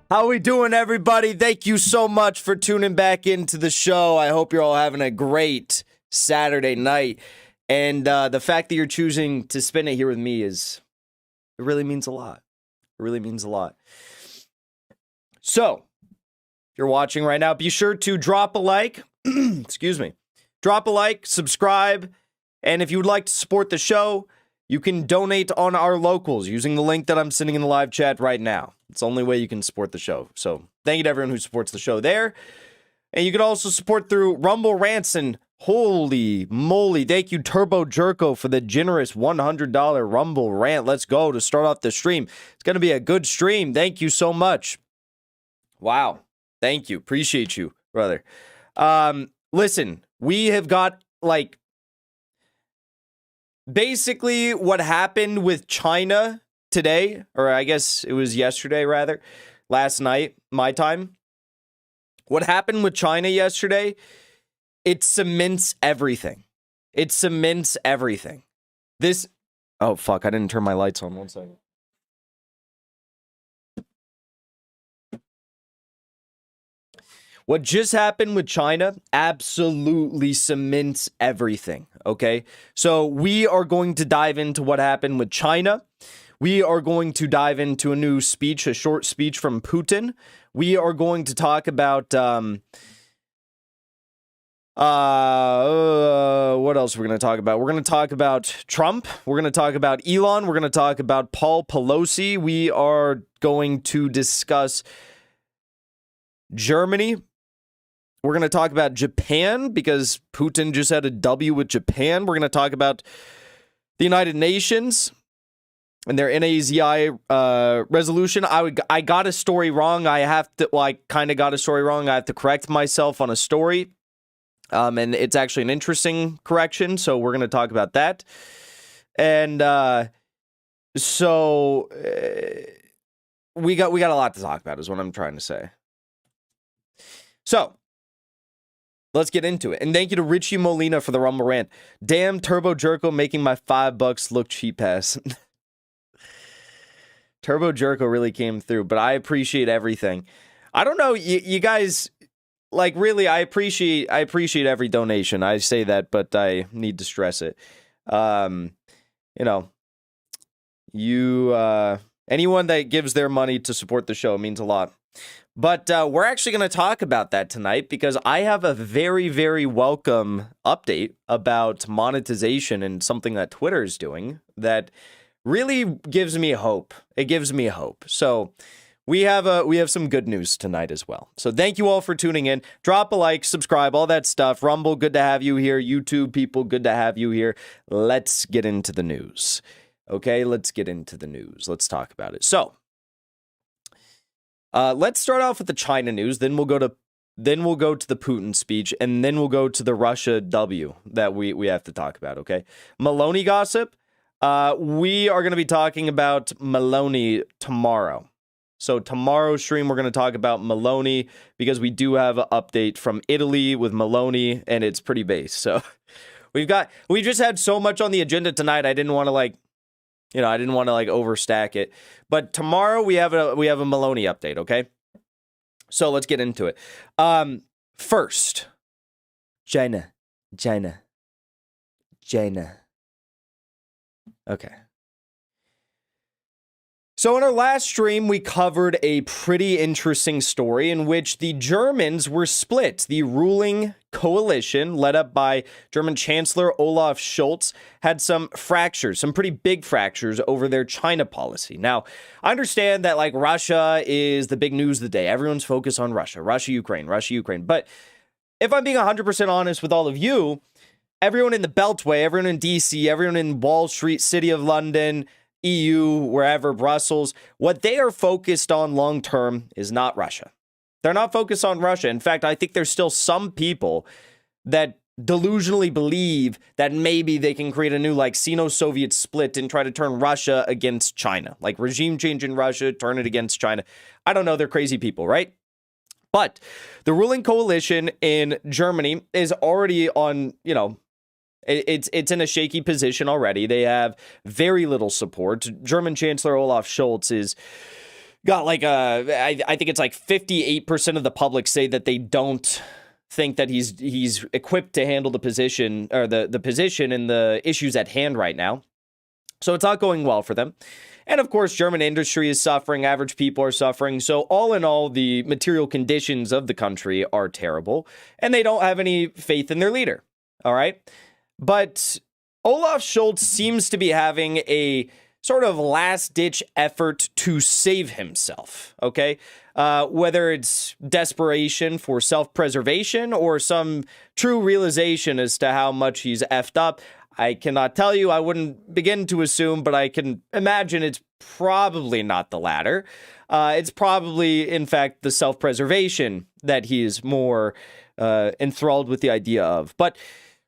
How we doing, everybody? Thank you so much for tuning back into the show. I hope you're all having a great Saturday night. And the fact that you're choosing to spend it here with me it really means a lot. It really means a lot. So, if you're watching right now, be sure to drop a like. Excuse me. Drop a like, subscribe, and if you would like to support the show, you can donate on our locals using the link that I'm sending in the live chat right now. It's the only way you can support the show. So thank you to everyone who supports the show there. And you can also support through Rumble Rants, and holy moly, thank you Turbo Jerko for the generous $100 Rumble Rant. Let's go to start off the stream. It's going to be a good stream. Thank you so much. Wow. Thank you. Appreciate you, brother. Listen, we have got basically what happened with China today, or I guess it was yesterday rather, last night, my time. What happened with China yesterday, it cements everything. It cements everything. Oh fuck, I didn't turn my lights on, 1 second. What just happened with China absolutely cements everything, okay? So we are going to dive into what happened with China. We are going to dive into a new speech, a short speech from Putin. We are going to talk about, what else we're going to talk about? We're going to talk about Trump. We're going to talk about Elon. We're going to talk about Paul Pelosi. We are going to discuss Germany. We're going to talk about Japan because Putin just had a W with Japan. We're going to talk about the United Nations and their NAZI resolution. I got a story wrong. I kind of got a story wrong. I have to correct myself on a story. And it's actually an interesting correction. So we're going to talk about that. And so we got a lot to talk about is what I'm trying to say. So let's get into it. And thank you to Richie Molina for the Rumble Rant. Damn, Turbo Jerko making my $5 look cheap ass. Turbo Jerko really came through, but I appreciate everything. I don't know, you guys, really, I appreciate every donation. I say that, but I need to stress it. Anyone that gives their money to support the show means a lot. But we're actually going to talk about that tonight because I have a very, very welcome update about monetization and something that Twitter is doing that really gives me hope. It gives me hope. So we have some good news tonight as well. So thank you all for tuning in. Drop a like, subscribe, all that stuff. Rumble, good to have you here. YouTube people, good to have you here. Let's get into the news. Okay, let's get into the news. Let's talk about it. So let's start off with the China news. Then we'll go to the Putin speech, and then we'll go to the Russia W that we have to talk about. Okay, Maloney gossip. We are going to be talking about Maloney tomorrow. So tomorrow's stream, we're going to talk about Maloney because we do have an update from Italy with Maloney, and it's pretty base. So we just had so much on the agenda tonight. I didn't want to overstack it. But tomorrow we have a Maloney update, okay? So let's get into it. First, China. Okay. So in our last stream, we covered a pretty interesting story in which the Germans were split. The ruling coalition, led up by German Chancellor Olaf Scholz, had some fractures, some pretty big fractures over their China policy. Now, I understand that Russia is the big news of the day. Everyone's focused on Russia, Ukraine. But if I'm being 100% honest with all of you, everyone in the Beltway, everyone in DC, everyone in Wall Street, City of London, EU, wherever, Brussels, what they are focused on long term is not Russia. They're not focused on Russia. In fact, I think there's still some people that delusionally believe that maybe they can create a new Sino-Soviet split and try to turn Russia against China. Regime change in Russia, turn it against China. I don't know, they're crazy people, right? But the ruling coalition in Germany is already on, it's in a shaky position already. They have very little support. German Chancellor Olaf Scholz is got like I think it's like 58% of the public say that they don't think that he's equipped to handle the position or the position and the issues at hand right now. So it's not going well for them. And of course, German industry is suffering. Average people are suffering. So all in all, the material conditions of the country are terrible, and they don't have any faith in their leader. All right. But Olaf Scholz seems to be having a sort of last-ditch effort to save himself, okay? Whether it's desperation for self-preservation or some true realization as to how much he's effed up, I cannot tell you. I wouldn't begin to assume, but I can imagine it's probably not the latter. It's probably, in fact, the self-preservation that he is more enthralled with the idea of. But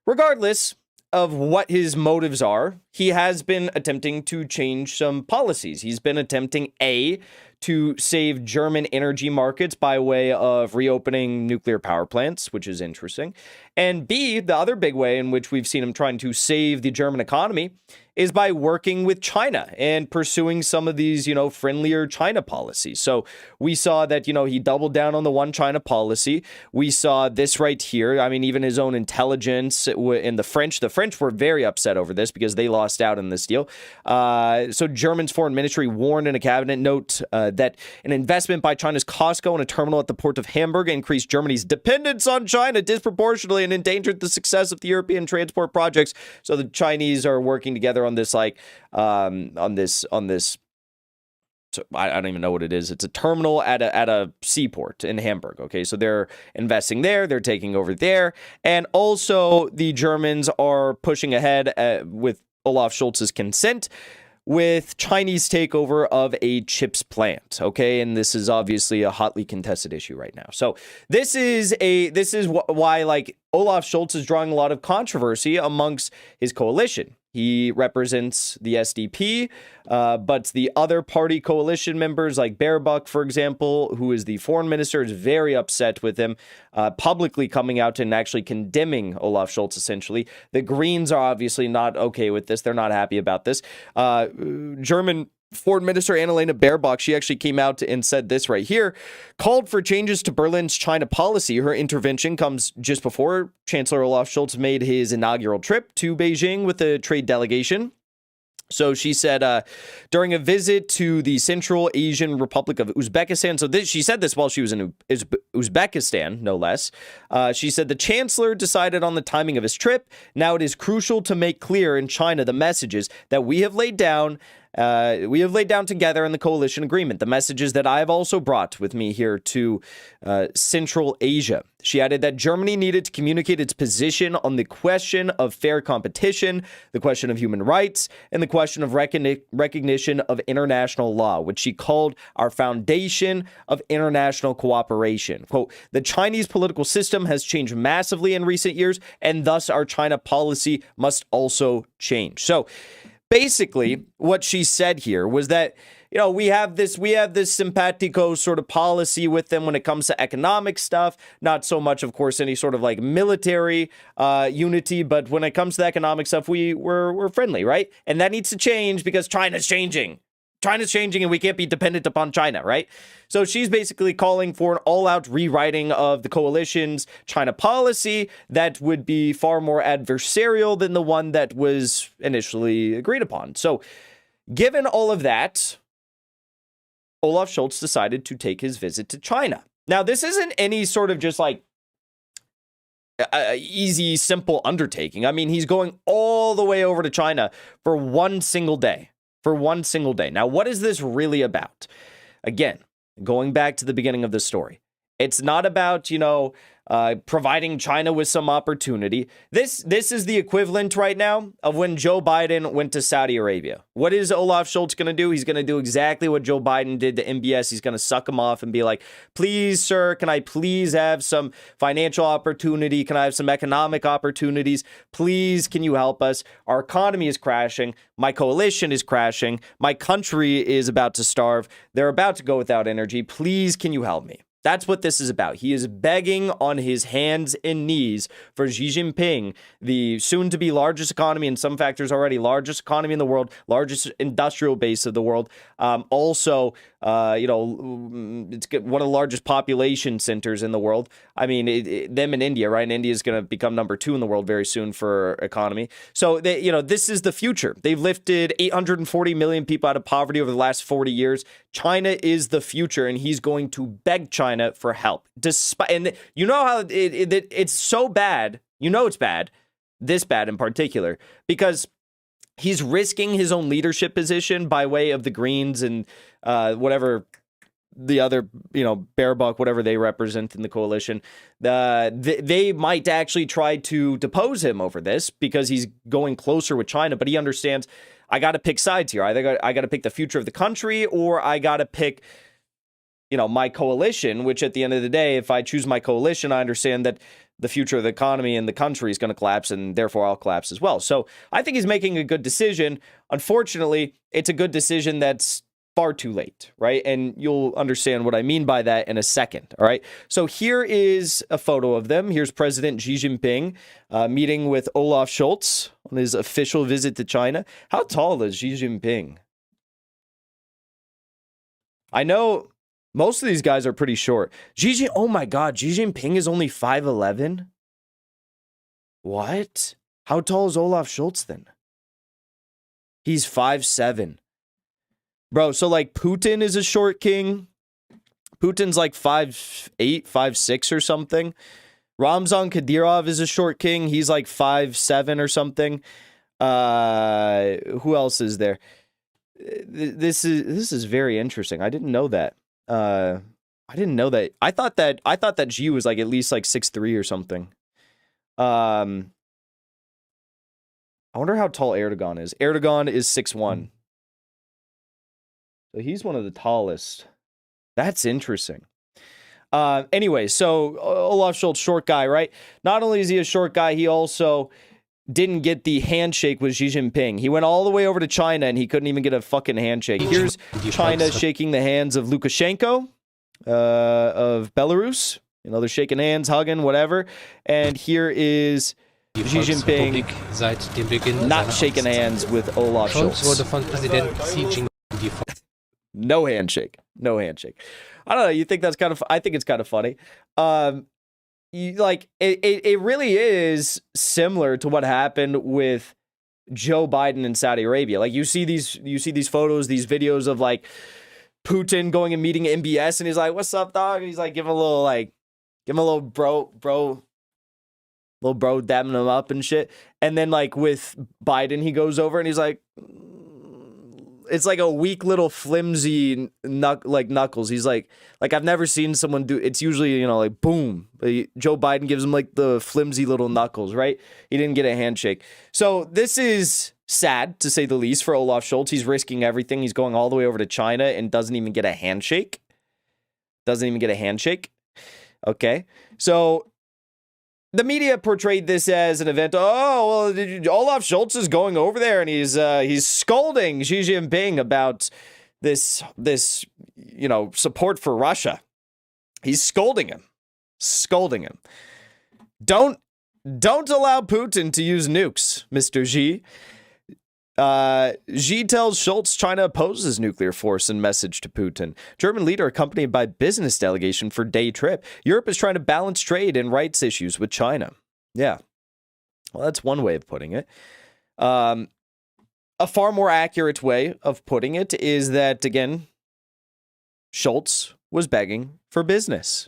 regardless of what his motives are, he has been attempting to change some policies. He's been attempting, A, to save German energy markets by way of reopening nuclear power plants, which is interesting. And B, the other big way in which we've seen him trying to save the German economy is by working with China and pursuing some of these, friendlier China policies. So we saw that, he doubled down on the one China policy. We saw this right here. I mean, even his own intelligence in the French were very upset over this because they lost out in this deal. So Germany's foreign ministry warned in a cabinet note that an investment by China's Costco in a terminal at the port of Hamburg increased Germany's dependence on China disproportionately and endangered the success of the European transport projects. So the Chinese are working together on this, on this. So I don't even know what it is. It's a terminal at a seaport in Hamburg. Okay, so they're investing there. They're taking over there, and also the Germans are pushing ahead with Olaf Scholz's consent with Chinese takeover of a chips plant, okay? And this is obviously a hotly contested issue right now. So this is why Olaf Scholz is drawing a lot of controversy amongst his coalition. He represents the SDP, but the other party coalition members like Baerbock, for example, who is the foreign minister, is very upset with him, publicly coming out and actually condemning Olaf Scholz, essentially. The Greens are obviously not okay with this. They're not happy about this. German Foreign Minister Annalena Baerbock, she actually came out and said this right here, called for changes to Berlin's China policy. Her intervention comes just before Chancellor Olaf Scholz made his inaugural trip to Beijing with a trade delegation. So she said during a visit to the Central Asian Republic of Uzbekistan. So she said this while she was in Uzbekistan, no less. She said the chancellor decided on the timing of his trip. Now it is crucial to make clear in China the messages that we have laid down. Together in the coalition agreement, the messages that I have also brought with me here to Central Asia. She added that Germany needed to communicate its position on the question of fair competition, the question of human rights, and the question of recognition of international law, which she called our foundation of international cooperation. Quote, the Chinese political system has changed massively in recent years, and thus our China policy must also change. So basically, what she said here was that, we have this simpatico sort of policy with them when it comes to economic stuff, not so much, of course, any sort of military unity, but when it comes to economic stuff, we're friendly, right? And that needs to change because China's changing. China's changing and we can't be dependent upon China, right? So she's basically calling for an all-out rewriting of the coalition's China policy that would be far more adversarial than the one that was initially agreed upon. So given all of that, Olaf Scholz decided to take his visit to China. Now, this isn't any sort of just easy, simple undertaking. I mean, he's going all the way over to China for one single day. Now, what is this really about? Again, going back to the beginning of the story, it's not about, providing China with some opportunity. This is the equivalent right now of when Joe Biden went to Saudi Arabia. What is Olaf Scholz going to do? He's going to do exactly what Joe Biden did to MBS. He's going to suck him off and be like, please, sir, can I please have some financial opportunity? Can I have some economic opportunities? Please, can you help us? Our economy is crashing. My coalition is crashing. My country is about to starve. They're about to go without energy. Please, can you help me? That's what this is about. He is begging on his hands and knees for Xi Jinping, the soon-to-be largest economy, in some factors already largest economy in the world, largest industrial base of the world, also It's one of the largest population centers in the world. I mean, them in India, right? And India is going to become number 2 in the world very soon for economy. So, this is the future. They've lifted 840 million people out of poverty over the last 40 years. China is the future, and he's going to beg China for help. And you know how it's so bad. You know it's bad, this bad in particular, because he's risking his own leadership position by way of the Greens and whatever the other, Baerbock, whatever they represent in the coalition. They might actually try to depose him over this because he's going closer with China, but he understands, I got to pick sides here. Either I got to pick the future of the country, or I got to pick, my coalition, which at the end of the day, if I choose my coalition, I understand that the future of the economy and the country is going to collapse, and therefore I'll collapse as well. So I think he's making a good decision. Unfortunately, it's a good decision that's far too late, right? And you'll understand what I mean by that in a second, all right? So here is a photo of them. Here's President Xi Jinping meeting with Olaf Scholz on his official visit to China. How tall is Xi Jinping? I know most of these guys are pretty short. Oh my God, Xi Jinping is only 5'11"? What? How tall is Olaf Scholz then? He's 5'7". Bro, so like Putin is a short king. Putin's like 5'8", 5'6" or something. Ramzan Kadyrov is a short king. He's like 5'7" or something. Who else is there? This is very interesting. I didn't know that. I didn't know that. I thought that Xi was like at least like 6'3" or something. I wonder how tall Erdogan is. Erdogan is 6'1". So he's one of the tallest. That's interesting. Anyway, so Olaf Scholz, short guy, right? Not only is he a short guy, he also didn't get the handshake with Xi Jinping. He went all the way over to China and he couldn't even get a fucking handshake. Here's China shaking the hands of Lukashenko of Belarus. They're shaking hands, hugging, whatever. And here is Xi Jinping not shaking hands with Olaf Scholz. No handshake. No handshake. I don't know. You think that's kind of... I think it's kind of funny. It really is similar to what happened with Joe Biden in Saudi Arabia. Like you see these photos, these videos of like Putin going and meeting MBS, and he's like, "What's up, dog?" And he's like, give him a little bro, dabbing him up and shit. And then like with Biden, he goes over and he's like, it's like a weak little flimsy knuckles. He's like I've never seen someone do. It's usually like boom. Joe Biden gives him like the flimsy little knuckles, right? He didn't get a handshake. So this is sad to say the least for Olaf Scholz. He's risking everything. He's going all the way over to China and doesn't even get a handshake. Okay, so the media portrayed this as an event. Oh, well, Olaf Scholz is going over there and he's scolding Xi Jinping about this support for Russia. He's scolding him. Don't allow Putin to use nukes, Mr. Xi. Xi tells Scholz China opposes nuclear force in message to Putin. German leader accompanied by business delegation for day trip. Europe is trying to balance trade and rights issues with China. Yeah. Well, that's one way of putting it. A far more accurate way of putting it is that, again, Scholz was begging for business.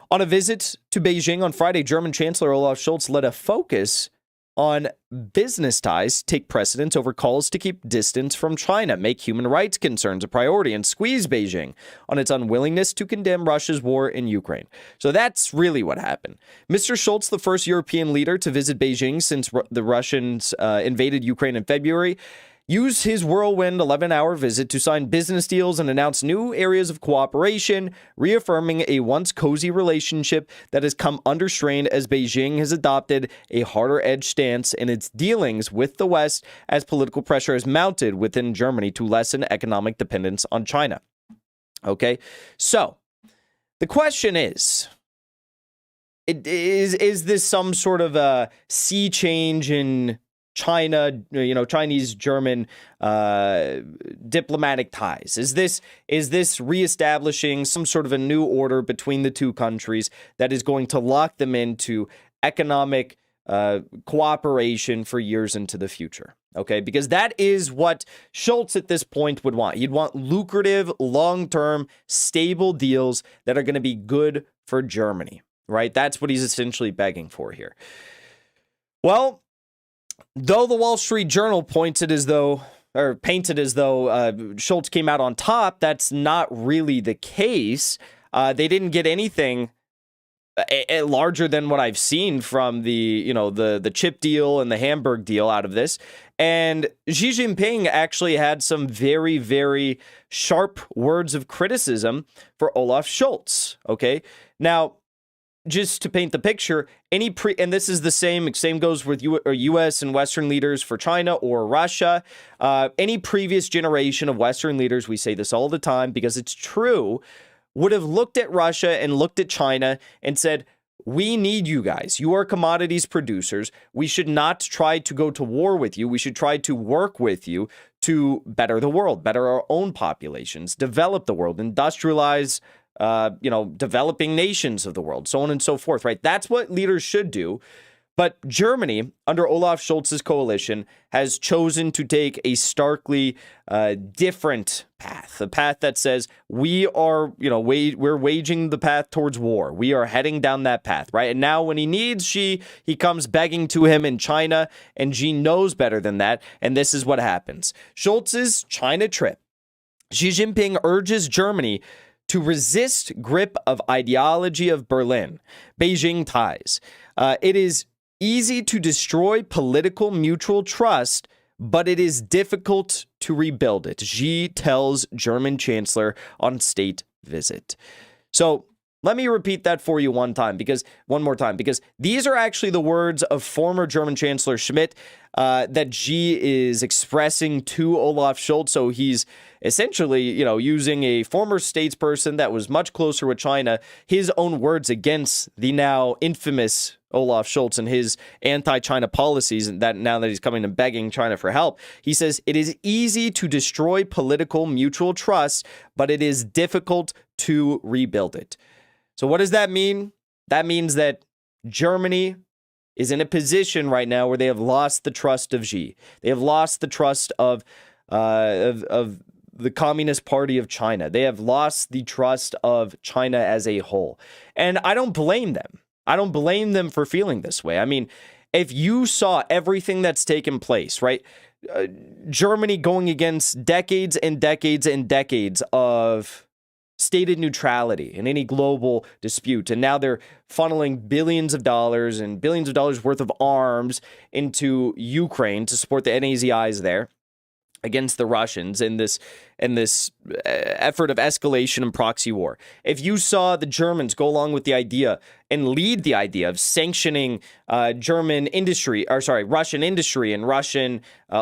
On a visit to Beijing on Friday, German Chancellor Olaf Scholz led a focus on business ties take precedence over calls to keep distance from China, make human rights concerns a priority, and squeeze Beijing on its unwillingness to condemn Russia's war in Ukraine. So that's really what happened. Mr. Scholz, the first European leader to visit Beijing since the Russians invaded Ukraine in February, used his whirlwind 11-hour visit to sign business deals and announce new areas of cooperation, reaffirming a once cozy relationship that has come under strain as Beijing has adopted a harder-edged stance in its dealings with the West as political pressure has mounted within Germany to lessen economic dependence on China. Okay, so the question is this some sort of a sea change in China, Chinese German diplomatic ties? Is this reestablishing some sort of a new order between the two countries that is going to lock them into economic cooperation for years into the future? Okay, because that is what Scholz at this point would want. He'd want lucrative, long-term, stable deals that are going to be good for Germany, right? That's what he's essentially begging for here. Well, though the Wall Street Journal painted as though Scholz came out on top, that's not really the case. They didn't get anything larger than what I've seen from the chip deal and the Hamburg deal out of this. And Xi Jinping actually had some very, very sharp words of criticism for Olaf Scholz. Okay, now, just to paint the picture, and this is the same goes with U.S. and Western leaders for China or Russia. Any previous generation of Western leaders, we say this all the time because it's true, would have looked at Russia and looked at China and said, we need you guys. You are commodities producers. We should not try to go to war with you. We should try to work with you to better the world, better our own populations, develop the world, industrialize developing nations of the world, so on and so forth, right? That's what leaders should do. But Germany, under Olaf Scholz's coalition, has chosen to take a starkly different path, a path that says we are, we're waging the path towards war. We are heading down that path, right? And now when he needs Xi, he comes begging to him in China, and Xi knows better than that. And this is what happens. Scholz's China trip. Xi Jinping urges Germany to resist grip of ideology of Berlin, Beijing ties. It is easy to destroy political mutual trust, but it is difficult to rebuild it, Xi tells German Chancellor on state visit. So let me repeat that for you one more time, because these are actually the words of former German Chancellor Schmidt that Xi is expressing to Olaf Scholz. So he's essentially, using a former statesperson that was much closer with China, his own words against the now infamous Olaf Scholz and his anti-China policies, and that now that he's coming and begging China for help. He says, it is easy to destroy political mutual trust, but it is difficult to rebuild it. So what does that mean? That means that Germany is in a position right now where they have lost the trust of Xi. They have lost the trust of the Communist Party of China. They have lost the trust of China as a whole. And I don't blame them. I don't blame them for feeling this way. I mean, if you saw everything that's taken place, right? Germany going against decades and decades and decades of stated neutrality in any global dispute. And now they're funneling billions of dollars and billions of dollars worth of arms into Ukraine to support the NAZIs there against the Russians in this effort of escalation and proxy war. If you saw the Germans go along with the idea and lead the idea of sanctioning Russian industry and Russian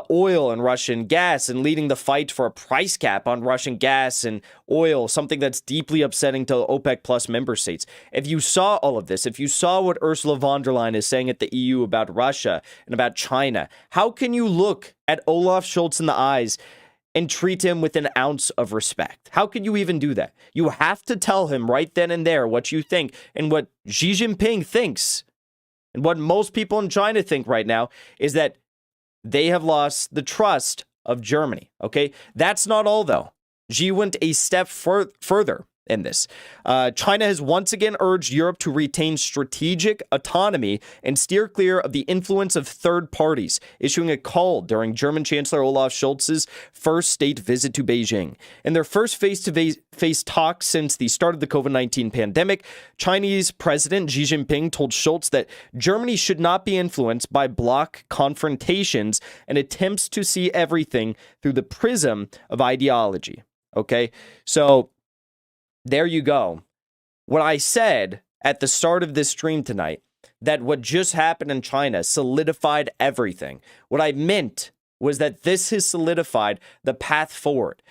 oil and Russian gas, and leading the fight for a price cap on Russian gas and oil, something that's deeply upsetting to OPEC plus member states. If you saw all of this, if you saw what Ursula von der Leyen is saying at the EU about Russia and about China, how can you look at Olaf Scholz in the eyes and treat him with an ounce of respect? How could you even do that? You have to tell him right then and there what you think, and what Xi Jinping thinks, and what most people in China think right now is that they have lost the trust of Germany. Okay, that's not all though. Xi went a step further in this. China has once again urged Europe to retain strategic autonomy and steer clear of the influence of third parties, issuing a call during German Chancellor Olaf Scholz's first state visit to Beijing. In their first face-to-face talks since the start of the COVID-19 pandemic, Chinese President Xi Jinping told Scholz that Germany should not be influenced by bloc confrontations and attempts to see everything through the prism of ideology. Okay, so there you go. What I said at the start of this stream tonight, that what just happened in China solidified everything. What I meant was that this has solidified the path forward.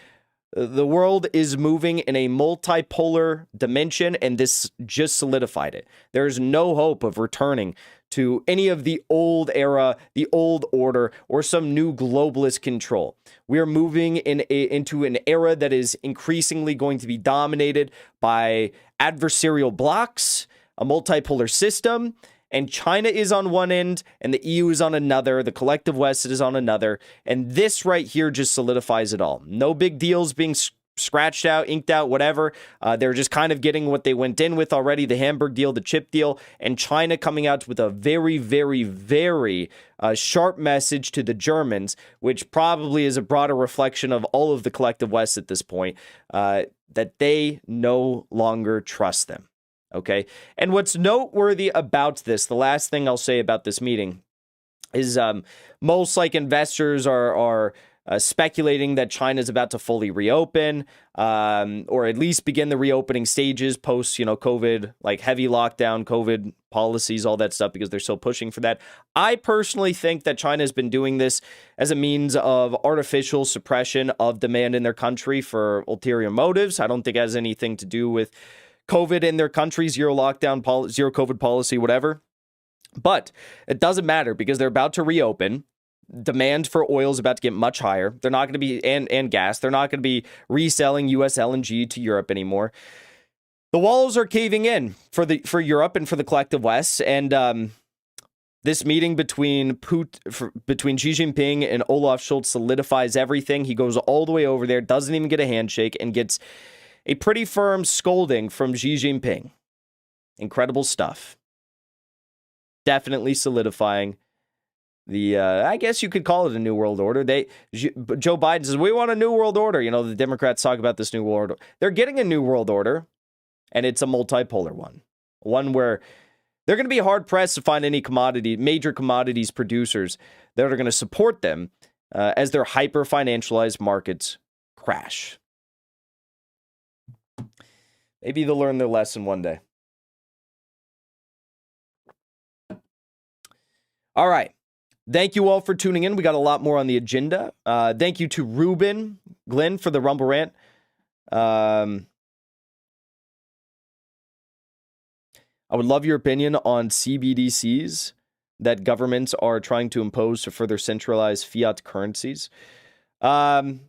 The world is moving in a multipolar dimension, and this just solidified it. There is no hope of returning to any of the old era, the old order, or some new globalist control. We are moving into an era that is increasingly going to be dominated by adversarial blocks, a multipolar system, and China is on one end and the EU is on another. The collective West is on another. And this right here just solidifies it all. No big deals being scratched out, inked out, whatever. They're just kind of getting what they went in with already, the Hamburg deal, the chip deal, and China coming out with a very, very, very sharp message to the Germans, which probably is a broader reflection of all of the collective West at this point, that they no longer trust them. Okay. And what's noteworthy about this, the last thing I'll say about this meeting is most like investors are speculating that China is about to fully reopen, or at least begin the reopening stages post, COVID, like heavy lockdown, COVID policies, all that stuff, because they're still pushing for that. I personally think that China has been doing this as a means of artificial suppression of demand in their country for ulterior motives. I don't think it has anything to do with COVID in their country, zero lockdown, zero COVID policy, whatever. But it doesn't matter because they're about to reopen. Demand for oil is about to get much higher. They're not going to be, and gas, they're not going to be reselling US LNG to Europe anymore. The walls are caving in for Europe and for the collective West. And this meeting between Xi Jinping and Olaf Scholz solidifies everything. He goes all the way over there, doesn't even get a handshake, and gets a pretty firm scolding from Xi Jinping. Incredible stuff. Definitely solidifying the, I guess you could call it a new world order. Joe Biden says, we want a new world order. The Democrats talk about this new world order. They're getting a new world order, and it's a multipolar one. One where they're going to be hard-pressed to find any major commodities producers that are going to support them as their hyper-financialized markets crash. Maybe they'll learn their lesson one day. All right. Thank you all for tuning in. We got a lot more on the agenda. Thank you to Ruben Glenn for the Rumble Rant. I would love your opinion on CBDCs that governments are trying to impose to further centralize fiat currencies. It's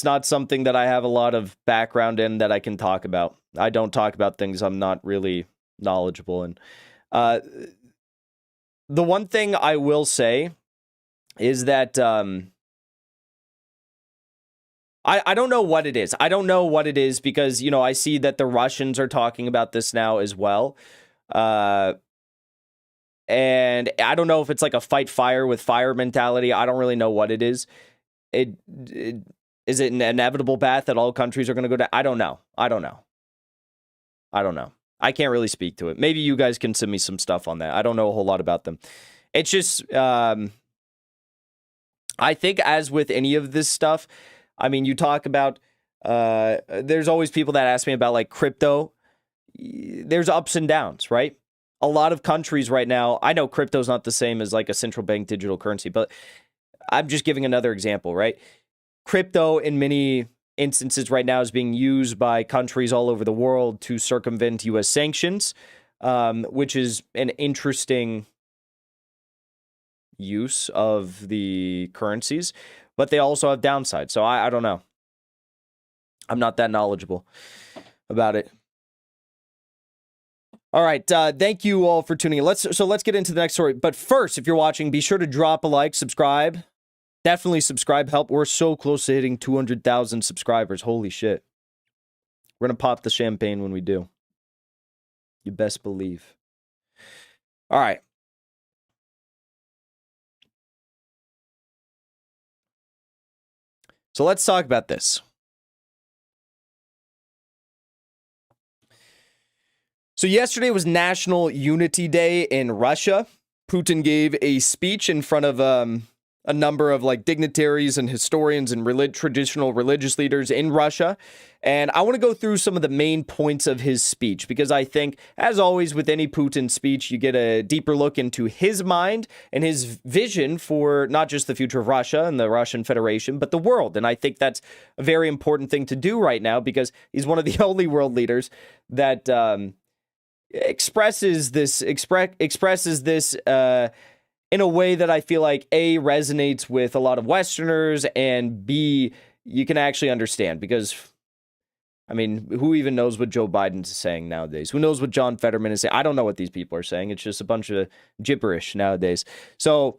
not something that I have a lot of background in that I can talk about. I don't talk about things I'm not really knowledgeable in. The one thing I will say is that I don't know what it is. I don't know what it is because, I see that the Russians are talking about this now as well. And I don't know if it's like a fight fire with fire mentality. I don't really know what it is. Is it an inevitable path that all countries are going to go down? I don't know. I can't really speak to it. Maybe you guys can send me some stuff on that. I don't know a whole lot about them. It's just, I think as with any of this stuff, you talk about, there's always people that ask me about like crypto. There's ups and downs, right? A lot of countries right now, I know crypto's not the same as like a central bank digital currency, but I'm just giving another example, right? Crypto in many instances right now is being used by countries all over the world to circumvent U.S. sanctions, which is an interesting use of the currencies, but they also have downsides. So I don't know. I'm not that knowledgeable about it. All right. Thank you all for tuning in. Let's get into the next story. But first, if you're watching, be sure to drop a like, subscribe. Definitely subscribe. Help. We're so close to hitting 200,000 subscribers. Holy shit. We're going to pop the champagne when we do. You best believe. All right. So let's talk about this. So yesterday was National Unity Day in Russia. Putin gave a speech in front of a number of like dignitaries and historians and traditional religious leaders in Russia. And I want to go through some of the main points of his speech, because I think, as always with any Putin speech, you get a deeper look into his mind and his vision for not just the future of Russia and the Russian Federation, but the world. And I think that's a very important thing to do right now, because he's one of the only world leaders that expresses this in a way that I feel like A, resonates with a lot of Westerners, and B, you can actually understand, because I mean, who even knows what Joe Biden's saying nowadays? Who knows what John Fetterman is saying? I don't know what these people are saying. It's just a bunch of gibberish nowadays. So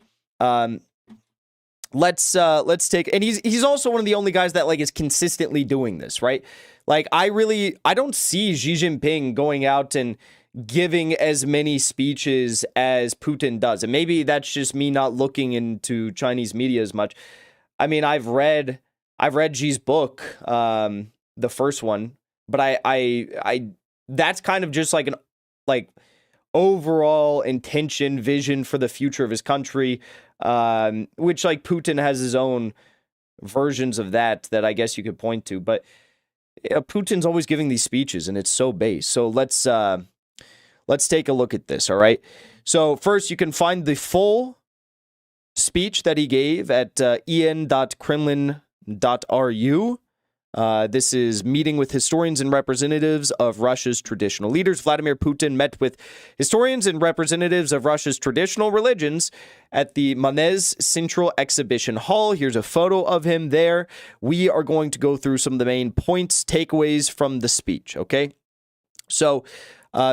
let's take, and he's also one of the only guys that like is consistently doing this, right? Like I don't see Xi Jinping going out and giving as many speeches as Putin does. And maybe that's just me not looking into Chinese media as much. I mean, I've read Xi's book, the first one, but I that's kind of just like an overall intention, vision for the future of his country, which like Putin has his own versions of that I guess you could point to, but Putin's always giving these speeches and it's so base. So let's take a look at this. All right. So first, you can find the full speech that he gave at en.kremlin.ru. This is meeting with historians and representatives of Russia's traditional leaders. Vladimir Putin met with historians and representatives of Russia's traditional religions at the Manez Central Exhibition Hall. Here's a photo of him there. We are going to go through some of the main points, takeaways from the speech, okay? So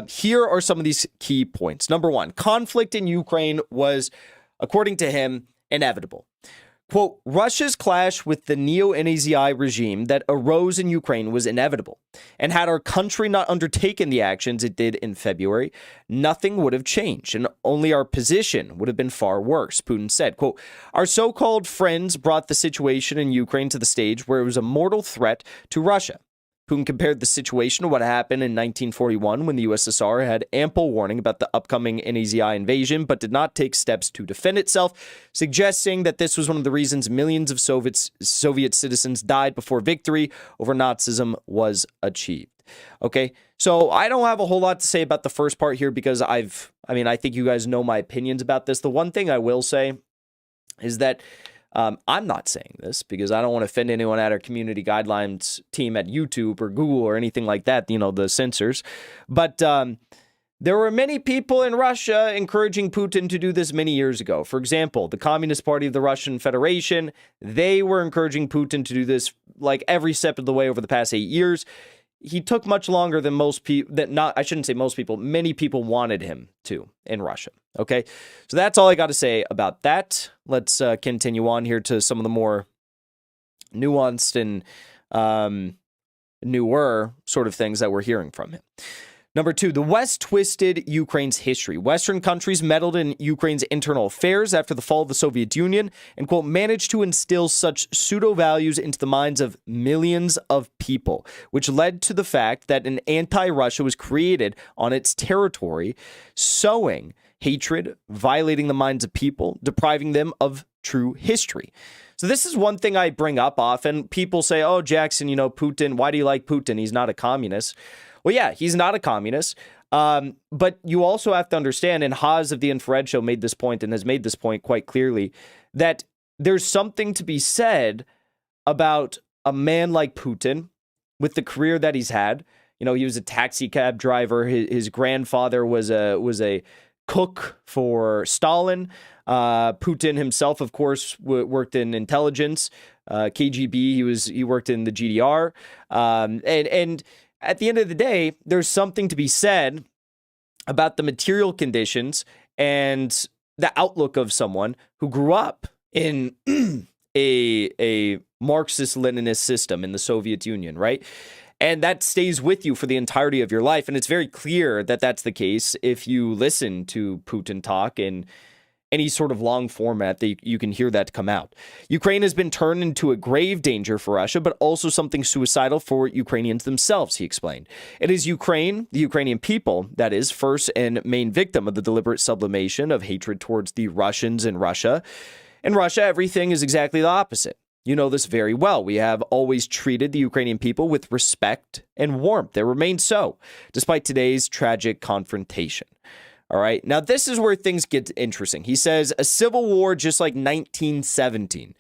here are some of these key points. Number one, conflict in Ukraine was, according to him, inevitable. Quote, Russia's clash with the neo-Nazi regime that arose in Ukraine was inevitable. And had our country not undertaken the actions it did in February, nothing would have changed, and only our position would have been far worse, Putin said. Quote, our so-called friends brought the situation in Ukraine to the stage where it was a mortal threat to Russia. Putin compared the situation to what happened in 1941 when the USSR had ample warning about the upcoming Nazi invasion, but did not take steps to defend itself, suggesting that this was one of the reasons millions of Soviet citizens died before victory over Nazism was achieved. Okay, so I don't have a whole lot to say about the first part here because I think you guys know my opinions about this. The one thing I will say is that I'm not saying this because I don't want to offend anyone at our community guidelines team at YouTube or Google or anything like that, the censors. But there were many people in Russia encouraging Putin to do this many years ago. For example, the Communist Party of the Russian Federation, they were encouraging Putin to do this like every step of the way over the past 8 years. He took much longer than most people, many people wanted him to in Russia. Okay, so that's all I got to say about that. Let's continue on here to some of the more nuanced and newer sort of things that we're hearing from him. Number two, the West twisted Ukraine's history. Western countries meddled in Ukraine's internal affairs after the fall of the Soviet Union and, quote, managed to instill such pseudo-values into the minds of millions of people, which led to the fact that an anti-Russia was created on its territory, sowing hatred, violating the minds of people, depriving them of true history. So this is one thing I bring up often. People say, oh, Jackson, Putin, why do you like Putin? He's not a communist. Well, yeah, he's not a communist, but you also have to understand, and Haas of the Infrared Show made this point and has made this point quite clearly, that there's something to be said about a man like Putin with the career that he's had. He was a taxi cab driver. His grandfather was a cook for Stalin. Putin himself, of course, worked in intelligence, KGB. He worked in the GDR, and at the end of the day, there's something to be said about the material conditions and the outlook of someone who grew up in a Marxist-Leninist system in the Soviet Union, right? And that stays with you for the entirety of your life. And it's very clear that that's the case if you listen to Putin talk in any sort of long format, that you can hear that come out. Ukraine has been turned into a grave danger for Russia, but also something suicidal for Ukrainians themselves, he explained. It is Ukraine, the Ukrainian people, that is first and main victim of the deliberate sublimation of hatred towards the Russians in Russia. In Russia, everything is exactly the opposite. You know this very well. We have always treated the Ukrainian people with respect and warmth. They remain so, despite today's tragic confrontation. All right. Now, this is where things get interesting. He says a civil war just like 1917.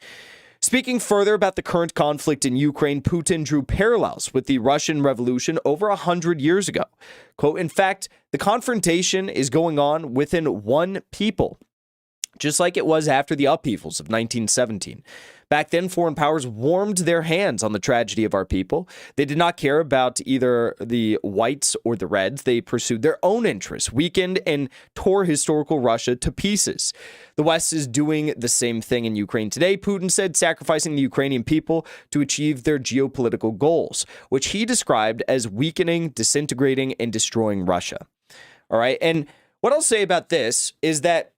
Speaking further about the current conflict in Ukraine, Putin drew parallels with the Russian Revolution over 100 years ago. Quote, in fact, the confrontation is going on within one people, just like it was after the upheavals of 1917. Back then, foreign powers warmed their hands on the tragedy of our people. They did not care about either the whites or the reds. They pursued their own interests, weakened and tore historical Russia to pieces. The West is doing the same thing in Ukraine today, Putin said, sacrificing the Ukrainian people to achieve their geopolitical goals, which he described as weakening, disintegrating, and destroying Russia. All right. And what I'll say about this is that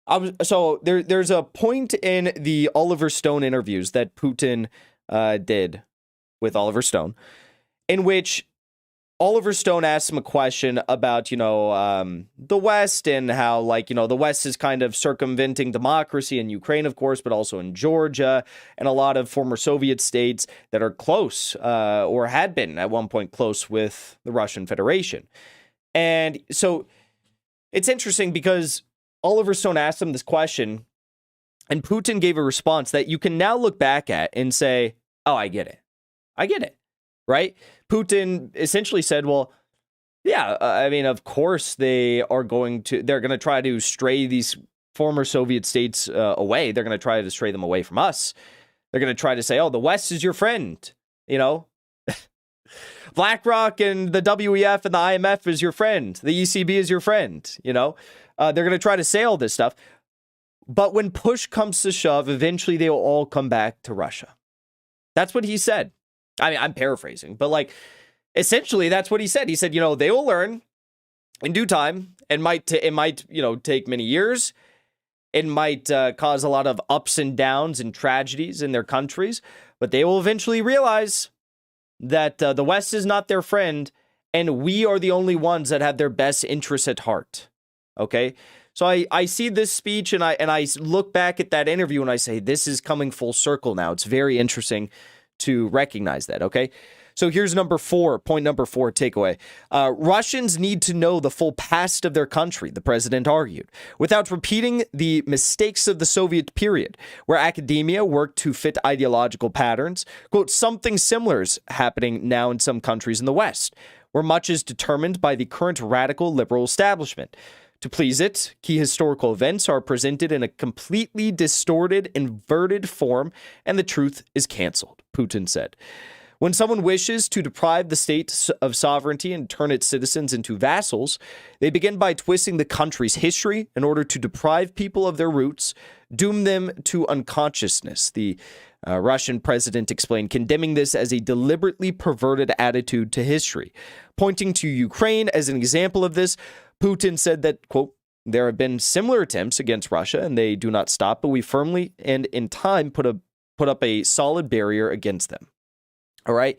there's a point in the Oliver Stone interviews that Putin did with Oliver Stone, in which Oliver Stone asked him a question about, the West and how, the West is kind of circumventing democracy in Ukraine, of course, but also in Georgia and a lot of former Soviet states that are close or had been at one point close with the Russian Federation. And so it's interesting because Oliver Stone asked him this question, and Putin gave a response that you can now look back at and say, oh, I get it. I get it, right? Putin essentially said, well, yeah, of course they're going to try to stray these former Soviet states away. They're going to try to stray them away from us. They're going to try to say, oh, the West is your friend, BlackRock and the WEF and the IMF is your friend. The ECB is your friend, They're going to try to say all this stuff. But when push comes to shove, eventually they will all come back to Russia. That's what he said. I'm paraphrasing, but essentially that's what he said. He said, they will learn in due time. It might take many years. It might cause a lot of ups and downs and tragedies in their countries, but they will eventually realize that the West is not their friend, and we are the only ones that have their best interests at heart. Okay, so I see this speech and I look back at that interview and I say, this is coming full circle now. It's very interesting to recognize that. Okay, so here's point number four takeaway. Russians need to know the full past of their country, the president argued, without repeating the mistakes of the Soviet period, where academia worked to fit ideological patterns. Quote, something similar is happening now in some countries in the West, where much is determined by the current radical liberal establishment. To please it, key historical events are presented in a completely distorted, inverted form, and the truth is canceled, Putin said. When someone wishes to deprive the state of sovereignty and turn its citizens into vassals, they begin by twisting the country's history in order to deprive people of their roots, doom them to unconsciousness, the Russian president explained, condemning this as a deliberately perverted attitude to history. Pointing to Ukraine as an example of this, Putin said that, quote, there have been similar attempts against Russia and they do not stop, but we firmly and in time put up a solid barrier against them. All right.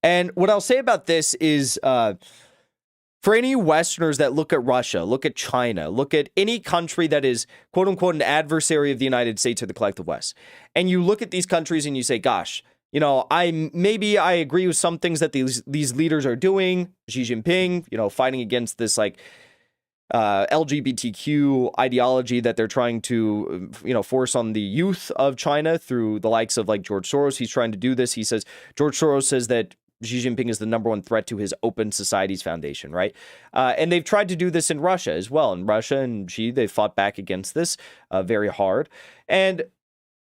And what I'll say about this is for any Westerners that look at Russia, look at China, look at any country that is, quote unquote, an adversary of the United States or the collective West, and you look at these countries and you say, gosh, I agree with some things that these leaders are doing. Xi Jinping, fighting against this LGBTQ ideology that they're trying to, force on the youth of China through the likes of George Soros. He's trying to do this. George Soros says that Xi Jinping is the number one threat to his Open Societies Foundation, right? And they've tried to do this in Russia as well. And Russia and Xi, they fought back against this very hard. And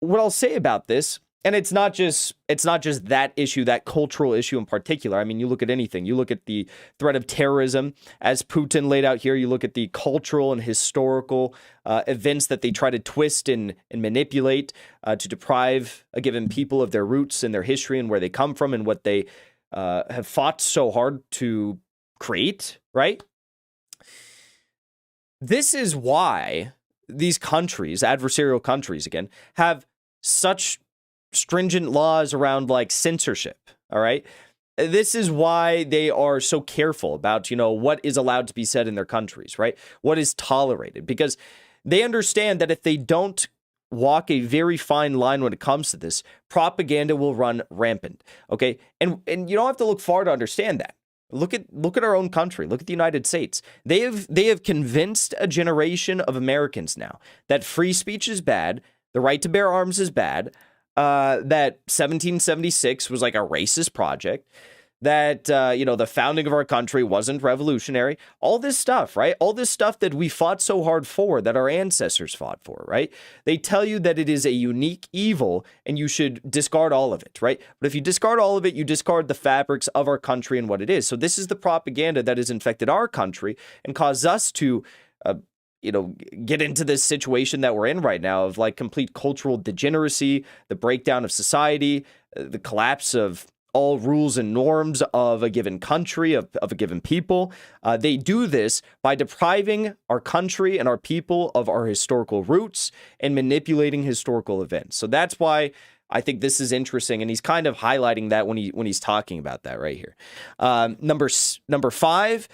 what I'll say about this, and it's not just that issue, that cultural issue in particular. You look at anything. You look at the threat of terrorism, as Putin laid out here. You look at the cultural and historical events that they try to twist and manipulate to deprive a given people of their roots and their history and where they come from and what they have fought so hard to create, right? This is why these countries, adversarial countries again, have such stringent laws around censorship. All right. This is why they are so careful about, what is allowed to be said in their countries, right? What is tolerated, because they understand that if they don't walk a very fine line when it comes to this, propaganda will run rampant. Okay. And you don't have to look far to understand that. Look at our own country. Look at the United States. They have convinced a generation of Americans now that free speech is bad, The right to bear arms is bad. That 1776 was like a racist project. That, the founding of our country wasn't revolutionary. All this stuff, right? All this stuff that we fought so hard for, that our ancestors fought for, right? They tell you that it is a unique evil and you should discard all of it, right? But if you discard all of it, you discard the fabrics of our country and what it is. So this is the propaganda that has infected our country and caused us to, get into this situation that we're in right now of like complete cultural degeneracy, the breakdown of society, the collapse of all rules and norms of a given country, of a given people. They do this by depriving our country and our people of our historical roots and manipulating historical events. So that's why I think this is interesting, and he's kind of highlighting that when he's talking about that right here. Number 5,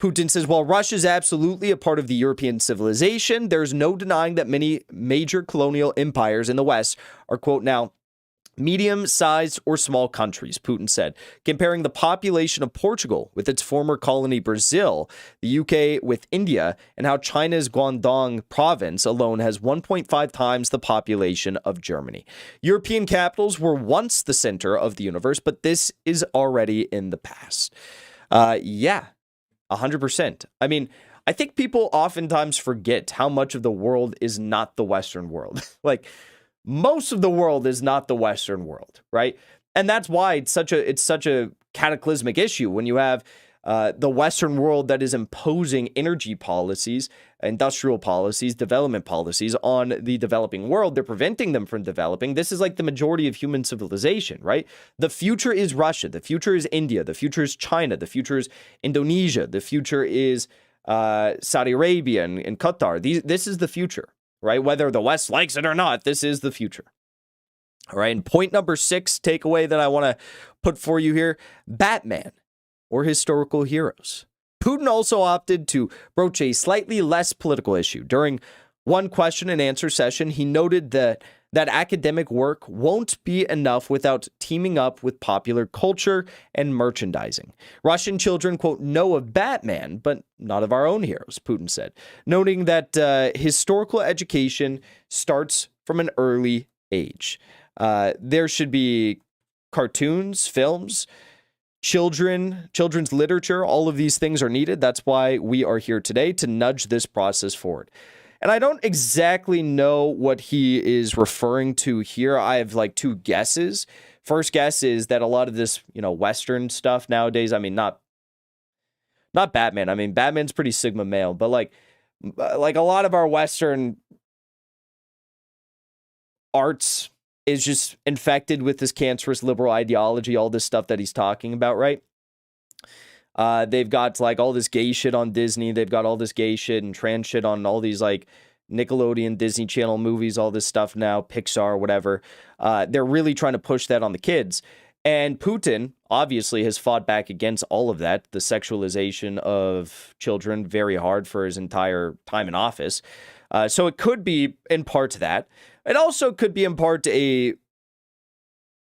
Putin says, while Russia is absolutely a part of the European civilization, there's no denying that many major colonial empires in the West are, quote, now medium-sized or small countries, Putin said, comparing the population of Portugal with its former colony Brazil, the UK with India, and how China's Guangdong province alone has 1.5 times the population of Germany. European capitals were once the center of the universe, but this is already in the past. 100%. I mean, I think people oftentimes forget how much of the world is not the Western world. Like, most of the world is not the Western world, right? And that's why it's such a cataclysmic issue when you have the Western world that is imposing energy policies, industrial policies, development policies on the developing world. They're preventing them from developing. This is like the majority of human civilization, right? The future is Russia. The future is India. The future is China. The future is Indonesia. The future is Saudi Arabia and Qatar. This is the future, right? Whether the West likes it or not, this is the future. All right. And point number 6 takeaway that I want to put for you here, Batman or historical heroes. Putin also opted to broach a slightly less political issue. During one question and answer session, he noted that academic work won't be enough without teaming up with popular culture and merchandising. Russian children, quote, know of Batman, but not of our own heroes, Putin said, noting that historical education starts from an early age. There should be cartoons, films, children's literature. All of these things are needed. That's why we are here today, to nudge this process forward. And I don't exactly know what he is referring to here. I have like 2 guesses. First guess is that a lot of this, Western stuff nowadays, I mean, not Batman. I mean, Batman's pretty Sigma male, but like a lot of our Western arts is just infected with this cancerous liberal ideology, all this stuff that he's talking about, right? They've got like all this gay shit on Disney. They've got all this gay shit and trans shit on all these like Nickelodeon, Disney Channel movies, all this stuff now, Pixar, whatever. They're really trying to push that on the kids. And Putin obviously has fought back against all of that, the sexualization of children, very hard for his entire time in office. So it could be in part to that. It also could be in part to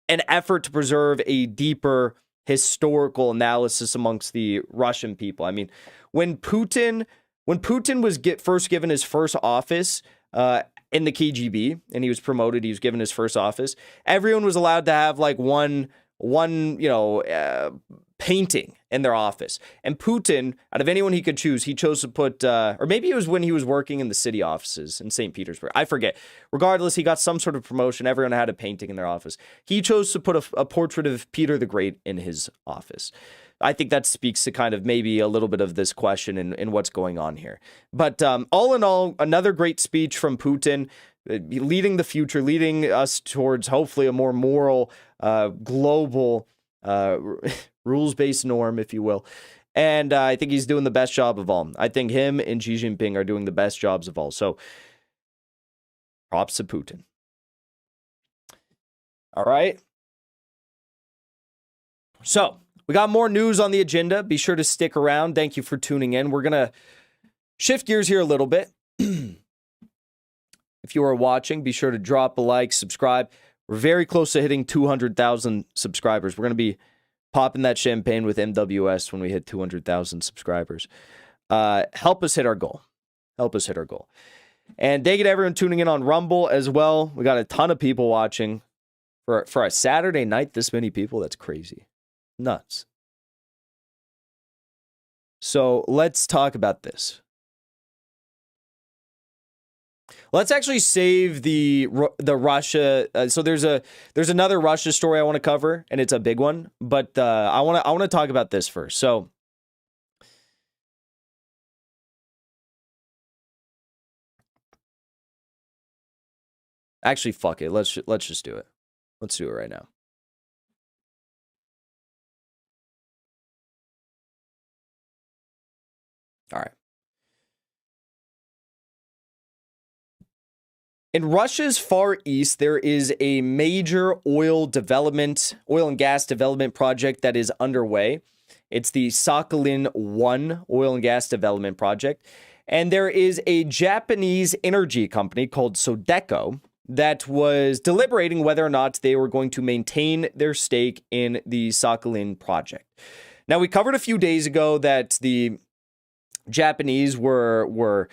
an effort to preserve a deeper historical analysis amongst the Russian people. I mean, when Putin was first given his first office in the KGB, and he was promoted, he was given his first office, everyone was allowed to have like one painting in their office. And Putin, out of anyone he could choose, he chose to put, or maybe it was when he was working in the city offices in St. Petersburg. I forget. Regardless, he got some sort of promotion. Everyone had a painting in their office. He chose to put a portrait of Peter the Great in his office. I think that speaks to kind of maybe a little bit of this question and what's going on here. But all in all, another great speech from Putin, leading the future, leading us towards hopefully a more moral, global, rules-based norm, if you will. And I think he's doing the best job of all. I think him and Xi Jinping are doing the best jobs of all. So props to Putin. All right. So we got more news on the agenda. Be sure to stick around. Thank you for tuning in. We're going to shift gears here a little bit. If you are watching, be sure to drop a like, subscribe. We're very close to hitting 200,000 subscribers. We're going to be popping that champagne with MWS when we hit 200,000 subscribers. Help us hit our goal. Help us hit our goal. And thank you to everyone tuning in on Rumble as well. We got a ton of people watching. For a Saturday night, this many people, that's crazy. Nuts. So let's talk about this. Let's actually save the Russia. So there's another Russia story I want to cover, and it's a big one. But I want to talk about this first. So actually, fuck it. Let's just do it. Let's do it right now. All right. In Russia's Far East, there is a major oil and gas development project that is underway. It's the Sakhalin-1 oil and gas development project. And there is a Japanese energy company called Sodeco that was deliberating whether or not they were going to maintain their stake in the Sakhalin project. Now, we covered a few days ago that the Japanese were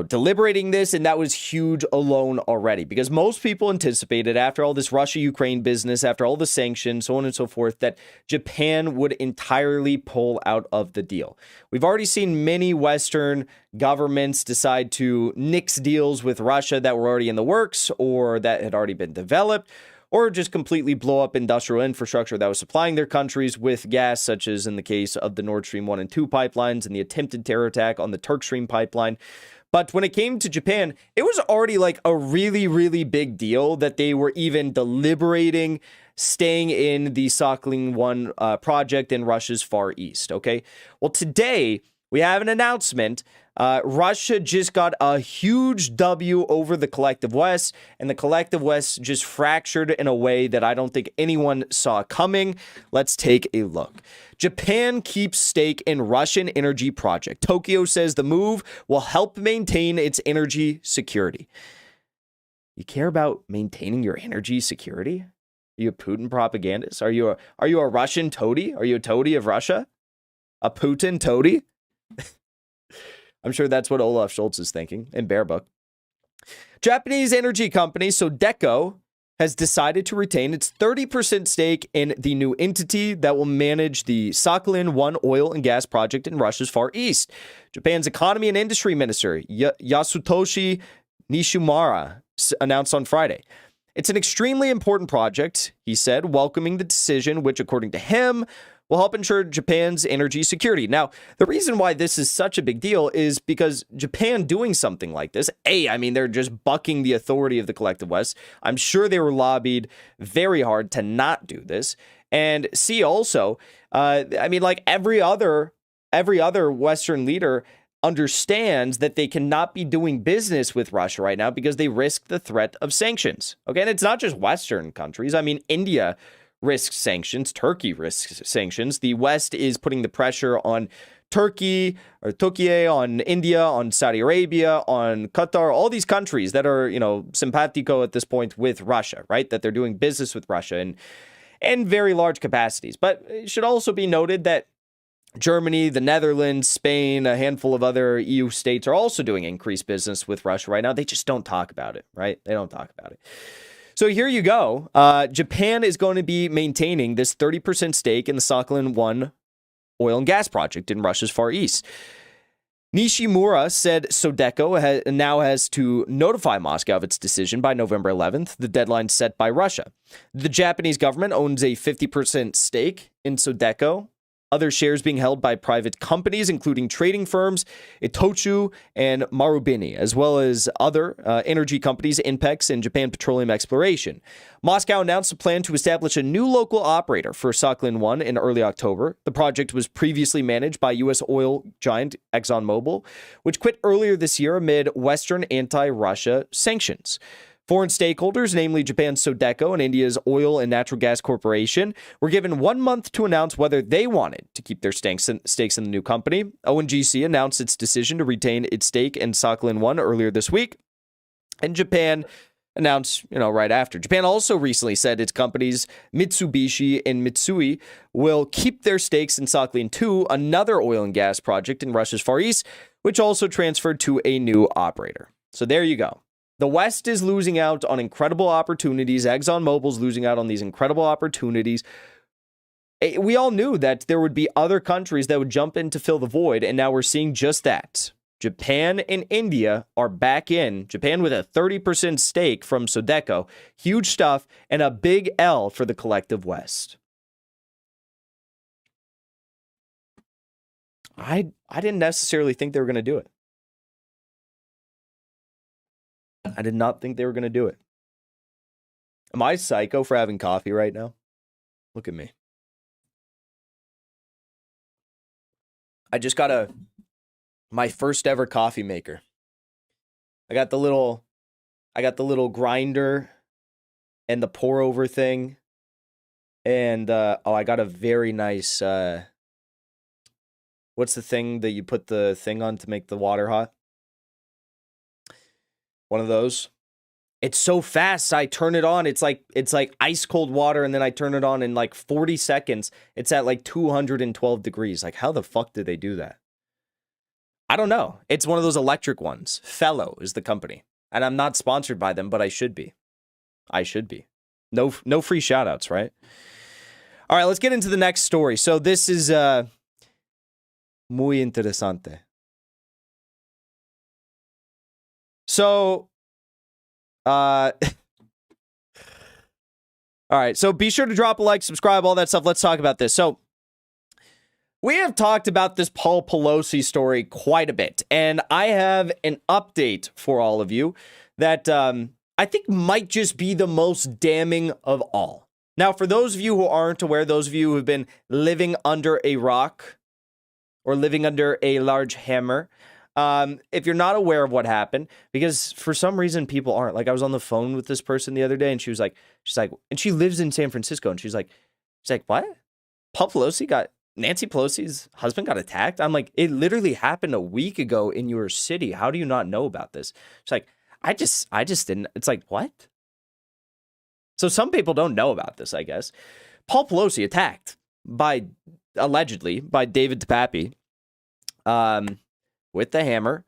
deliberating this, and that was huge alone already, because most people anticipated, after all this Russia-Ukraine business, after all the sanctions, so on and so forth, that Japan would entirely pull out of the deal. We've already seen many Western governments decide to nix deals with Russia that were already in the works or that had already been developed, or just completely blow up industrial infrastructure that was supplying their countries with gas, such as in the case of the Nord Stream 1 and 2 pipelines and the attempted terror attack on the Turk Stream pipeline. But when it came to Japan, it was already like a really, really big deal that they were even deliberating staying in the Sakhalin-1 project in Russia's Far East, okay? Well, today we have an announcement. Russia just got a huge W over the Collective West, and the Collective West just fractured in a way that I don't think anyone saw coming. Let's take a look. Japan keeps stake in Russian energy project. Tokyo says the move will help maintain its energy security. You care about maintaining your energy security? Are you a Putin propagandist? Are you a Russian toady? Are you a toady of Russia? A Putin toady? I'm sure that's what Olaf Scholz is thinking in Bear Book. Japanese energy company Sodeco has decided to retain its 30% stake in the new entity that will manage the Sakhalin-1 oil and gas project in Russia's Far East. Japan's economy and industry minister, Yasutoshi Nishimura, announced on Friday. It's an extremely important project, he said, welcoming the decision, which, according to him, will help ensure Japan's energy security. Now, the reason why this is such a big deal is because Japan doing something like this, they're just bucking the authority of the Collective West. I'm sure they were lobbied very hard to not do this. And C, also, like every other Western leader understands that they cannot be doing business with Russia right now because they risk the threat of sanctions. Okay, and it's not just Western countries. India risks sanctions. Turkey risks sanctions. The West is putting the pressure on Turkey, on India, on Saudi Arabia, on Qatar, all these countries that are, simpatico at this point with Russia, right? That they're doing business with Russia in very large capacities. But it should also be noted that Germany, the Netherlands, Spain, a handful of other EU states are also doing increased business with Russia right now. They just don't talk about it, right? They don't talk about it. So here you go. Japan is going to be maintaining this 30% stake in the Sakhalin-1 oil and gas project in Russia's Far East. Nishimura said Sodeco now has to notify Moscow of its decision by November 11th, the deadline set by Russia. The Japanese government owns a 50% stake in Sodeco. Other shares being held by private companies, including trading firms, Itochu and Marubeni, as well as other energy companies, INPEX and Japan Petroleum Exploration. Moscow announced a plan to establish a new local operator for Sakhalin-1 in early October. The project was previously managed by U.S. oil giant ExxonMobil, which quit earlier this year amid Western anti-Russia sanctions. Foreign stakeholders, namely Japan's Sodeco and India's Oil and Natural Gas Corporation, were given 1 month to announce whether they wanted to keep their stakes in the new company. ONGC announced its decision to retain its stake in Sakhalin-1 earlier this week, and Japan announced, right after. Japan also recently said its companies Mitsubishi and Mitsui will keep their stakes in Sakhalin-2, another oil and gas project in Russia's Far East, which also transferred to a new operator. So there you go. The West is losing out on incredible opportunities. ExxonMobil's losing out on these incredible opportunities. We all knew that there would be other countries that would jump in to fill the void, and now we're seeing just that. Japan and India are back in. Japan with a 30% stake from Sodeco. Huge stuff, and a big L for the collective West. I didn't necessarily think they were going to do it. I did not think they were going to do it. Am I psycho for having coffee right now? Look at me. I just got my first ever coffee maker. I got the little grinder and the pour over thing. And I got a very nice what's the thing that you put the thing on to make the water hot? One of those. It's so fast. I turn it on. It's like ice cold water, and then I turn it on in like 40 seconds. It's at like 212 degrees. Like, how the fuck did they do that? I don't know. It's one of those electric ones. Fellow is the company. And I'm not sponsored by them, but I should be. I should be. No free shout outs, right? All right, let's get into the next story. So this is muy interesante. So, all right, so be sure to drop a like, subscribe, all that stuff. Let's talk about this. So, we have talked about this Paul Pelosi story quite a bit, and I have an update for all of you that I think might just be the most damning of all. Now, for those of you who aren't aware, those of you who have been living under a rock or living under a large hammer, if you're not aware of what happened, because for some reason people aren't. Like, I was on the phone with this person the other day, and she's like, and she lives in San Francisco, and she's like, what? Nancy Pelosi's husband got attacked? I'm like, it literally happened a week ago in your city. How do you not know about this? She's like, I just didn't. It's like, what? So some people don't know about this, I guess. Paul Pelosi attacked allegedly by David DePappy, with the hammer.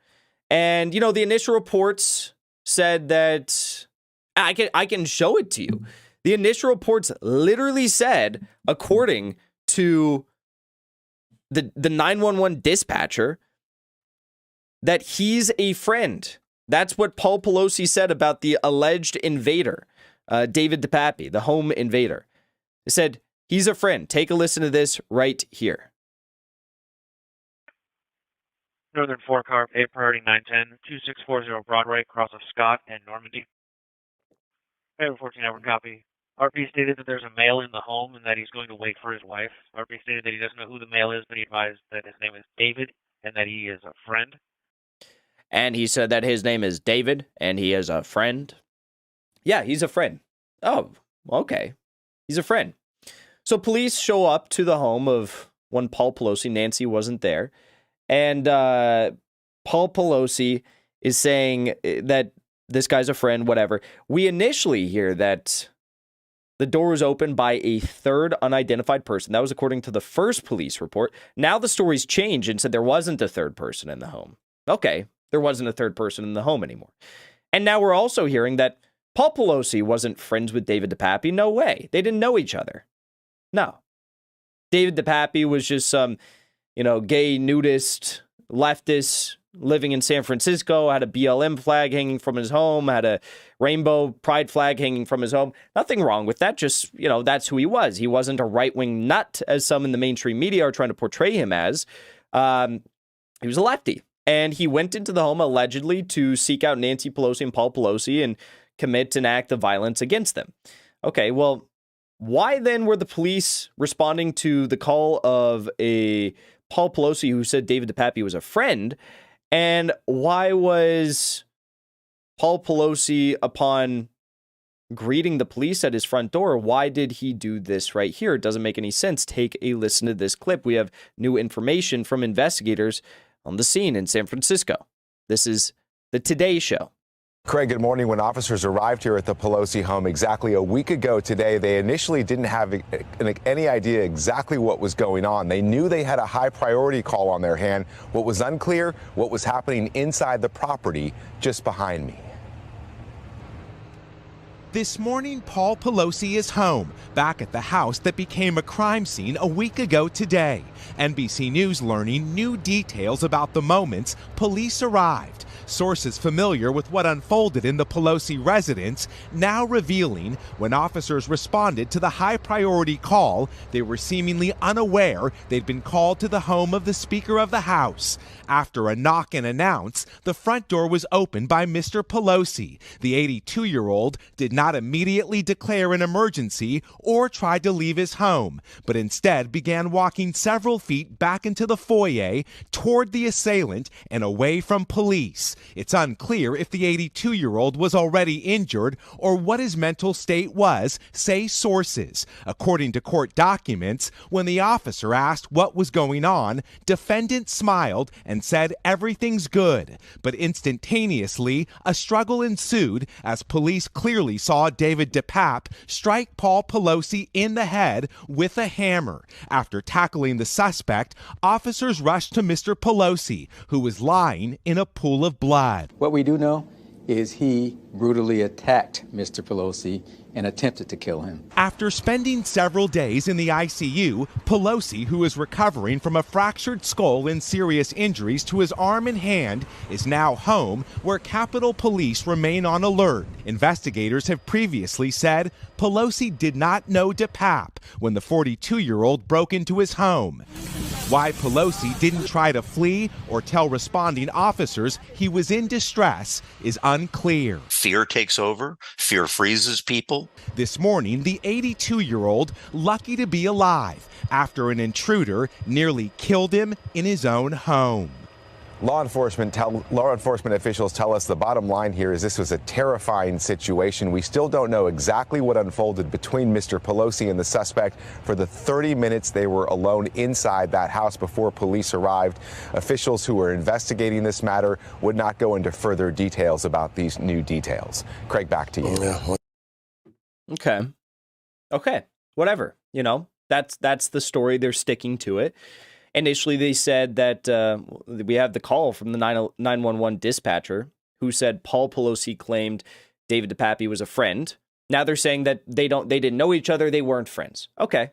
And, you know, the initial reports said that I can show it to you. The initial reports literally said, according to the 911 dispatcher, that he's a friend. That's what Paul Pelosi said about the alleged invader, David DePappy, the home invader. He said, he's a friend. Take a listen to this right here. Northern 4-car, A priority 910, 2640 Broadway, cross of Scott and Normandy. 14-hour copy. RP stated that there's a male in the home and that he's going to wait for his wife. RP stated that he doesn't know who the male is, but he advised that his name is David and that he is a friend. And he said that his name is David and he is a friend. Yeah, he's a friend. Oh, okay. He's a friend. So police show up to the home of one Paul Pelosi. Nancy wasn't there. And Paul Pelosi is saying that this guy's a friend, whatever. We initially hear that the door was opened by a third unidentified person. That was according to the first police report. Now the story's changed and said there wasn't a third person in the home. Okay, there wasn't a third person in the home anymore. And now we're also hearing that Paul Pelosi wasn't friends with David DePappy. No way. They didn't know each other. No. David DePappy was just some, gay nudist, leftist living in San Francisco, had a BLM flag hanging from his home, had a rainbow pride flag hanging from his home. Nothing wrong with that. Just, that's who he was. He wasn't a right-wing nut, as some in the mainstream media are trying to portray him as. He was a lefty. And he went into the home allegedly to seek out Nancy Pelosi and Paul Pelosi and commit an act of violence against them. Okay, well, why then were the police responding to the call of a Paul Pelosi who said David DePappy was a friend? And why was Paul Pelosi, upon greeting the police at his front door, why did he do this right here? It doesn't make any sense. Take a listen to this clip. We have new information from investigators on the scene in San Francisco. This is the Today Show. Craig, good morning. When officers arrived here at the Pelosi home exactly a week ago today, they initially didn't have any idea exactly what was going on. They knew they had a high priority call on their hand. What was unclear, what was happening inside the property just behind me. This morning, Paul Pelosi is home, back at the house that became a crime scene a week ago today. NBC News learning new details about the moments police arrived. Sources familiar with what unfolded in the Pelosi residence now revealing when officers responded to the high-priority call, they were seemingly unaware they'd been called to the home of the Speaker of the House. After a knock and announce, the front door was opened by Mr. Pelosi. The 82-year-old did not immediately declare an emergency or try to leave his home, but instead began walking several feet back into the foyer toward the assailant and away from police. It's unclear if the 82-year-old was already injured or what his mental state was, say sources. According to court documents, when the officer asked what was going on, defendant smiled and said everything's good. But instantaneously, a struggle ensued as police clearly saw David DePape strike Paul Pelosi in the head with a hammer. After tackling the suspect, officers rushed to Mr. Pelosi, who was lying in a pool of blood. What we do know is he brutally attacked Mr. Pelosi and attempted to kill him. After spending several days in the ICU, Pelosi, who is recovering from a fractured skull and serious injuries to his arm and hand, is now home, where Capitol Police remain on alert. Investigators have previously said Pelosi did not know DePape when the 42-year-old broke into his home. Why Pelosi didn't try to flee or tell responding officers he was in distress is unclear. Fear takes over. Fear freezes people. This morning, the 82-year-old lucky to be alive after an intruder nearly killed him in his own home. Law enforcement officials tell us the bottom line here is this was a terrifying situation. We still don't know exactly what unfolded between Mr. Pelosi and the suspect for the 30 minutes they were alone inside that house before police arrived. Officials who were investigating this matter would not go into further details about these new details. Craig, back to you. Okay. Whatever. You know, that's the story. They're sticking to it. Initially, they said that we have the call from the 911 dispatcher who said Paul Pelosi claimed David DePape was a friend. Now they're saying that they didn't know each other. They weren't friends. Okay,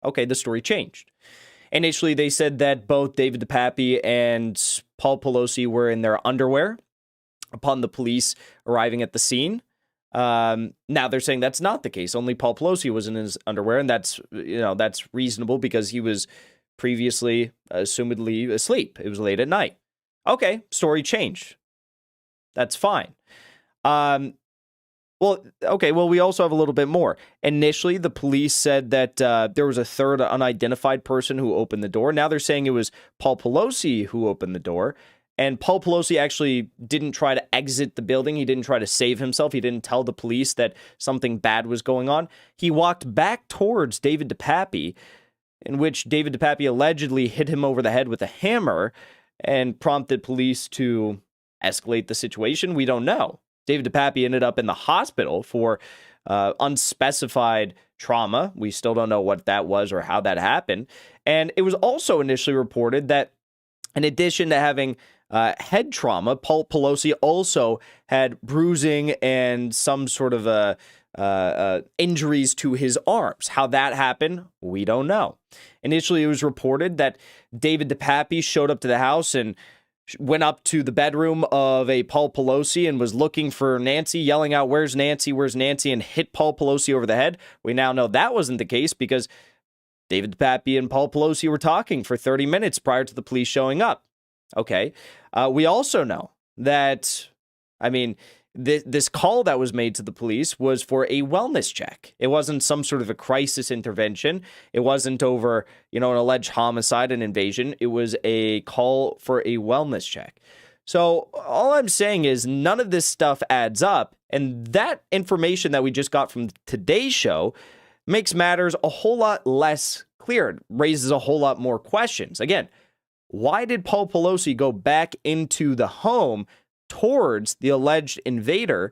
the story changed. Initially, they said that both David DePape and Paul Pelosi were in their underwear upon the police arriving at the scene. Now they're saying that's not the case. Only Paul Pelosi was in his underwear, and that's reasonable because he was previously assumedly asleep. It was late at night. Okay, story changed. That's fine. We also have a little bit more. Initially, the police said that there was a third unidentified person who opened the door. Now they're saying it was Paul Pelosi who opened the door. And Paul Pelosi actually didn't try to exit the building. He didn't try to save himself. He didn't tell the police that something bad was going on. He walked back towards David DePape, in which David DePape allegedly hit him over the head with a hammer and prompted police to escalate the situation. We don't know. David DePape ended up in the hospital for unspecified trauma. We still don't know what that was or how that happened. And it was also initially reported that in addition to having head trauma, Paul Pelosi also had bruising and some sort of injuries to his arms. How that happened, we don't know. Initially, it was reported that David DePape showed up to the house and went up to the bedroom of a Paul Pelosi and was looking for Nancy, yelling out, "Where's Nancy? Where's Nancy?" and hit Paul Pelosi over the head. We now know that wasn't the case because David DePape and Paul Pelosi were talking for 30 minutes prior to the police showing up. Okay. We also know that, this call that was made to the police was for a wellness check. It wasn't some sort of a crisis intervention. It wasn't over, an alleged homicide and invasion. It was a call for a wellness check. So all I'm saying is none of this stuff adds up. And that information that we just got from today's show makes matters a whole lot less clear. It raises a whole lot more questions. Again, why did Paul Pelosi go back into the home towards the alleged invader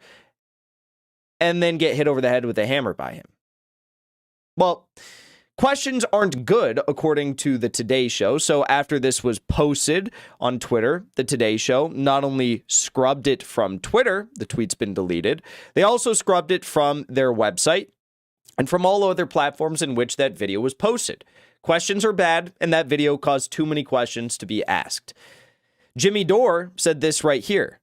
and then get hit over the head with a hammer by him. Well, questions aren't good, according to the Today Show. So after this was posted on Twitter, the Today Show not only scrubbed it from Twitter, the tweet's been deleted, they also scrubbed it from their website and from all other platforms in which that video was posted. Questions are bad, and that video caused too many questions to be asked. Jimmy Dore said this right here.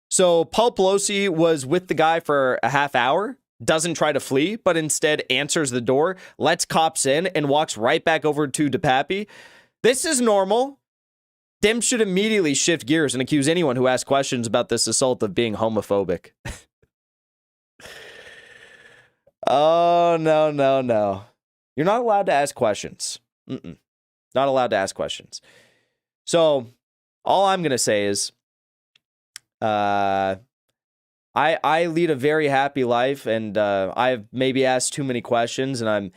So Paul Pelosi was with the guy for a half hour, doesn't try to flee, but instead answers the door, lets cops in, and walks right back over to DePappy. This is normal. Dem should immediately shift gears and accuse anyone who asks questions about this assault of being homophobic. Oh, no. You're not allowed to ask questions. Not allowed to ask questions. So all I'm going to say is I lead a very happy life, and I've maybe asked too many questions, and I'm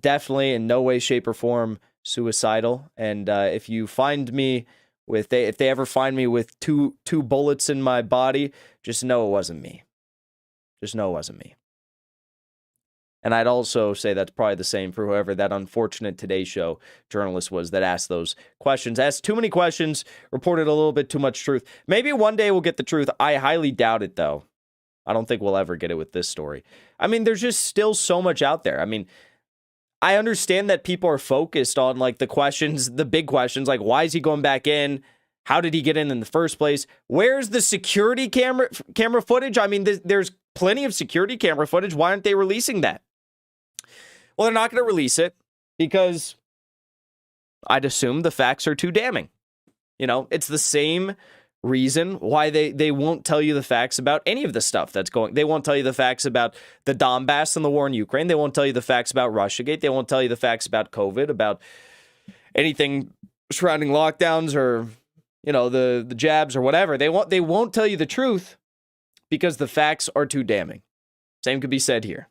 definitely in no way, shape, or form suicidal. And if you find me with, if they ever find me with two bullets in my body, just know it wasn't me. Just know it wasn't me. And I'd also say that's probably the same for whoever that unfortunate Today Show journalist was that asked those questions. Asked too many questions, reported a little bit too much truth. Maybe one day we'll get the truth. I highly doubt it, though. I don't think we'll ever get it with this story. I mean, there's just still so much out there. I mean, I understand that people are focused on, like, the questions, the big questions, like, why is he going back in? How did he get in the first place? Where's the security camera footage? I mean, there's plenty of security camera footage. Why aren't they releasing that? Well, they're not going to release it because I'd assume the facts are too damning. You know, it's the same reason why they won't tell you the facts about any of the stuff that's going. They won't tell you the facts about the Donbass and the war in Ukraine. They won't tell you the facts about Russiagate. They won't tell you the facts about COVID, about anything surrounding lockdowns or, you know, the jabs or whatever. They won't tell you the truth because the facts are too damning. Same could be said here.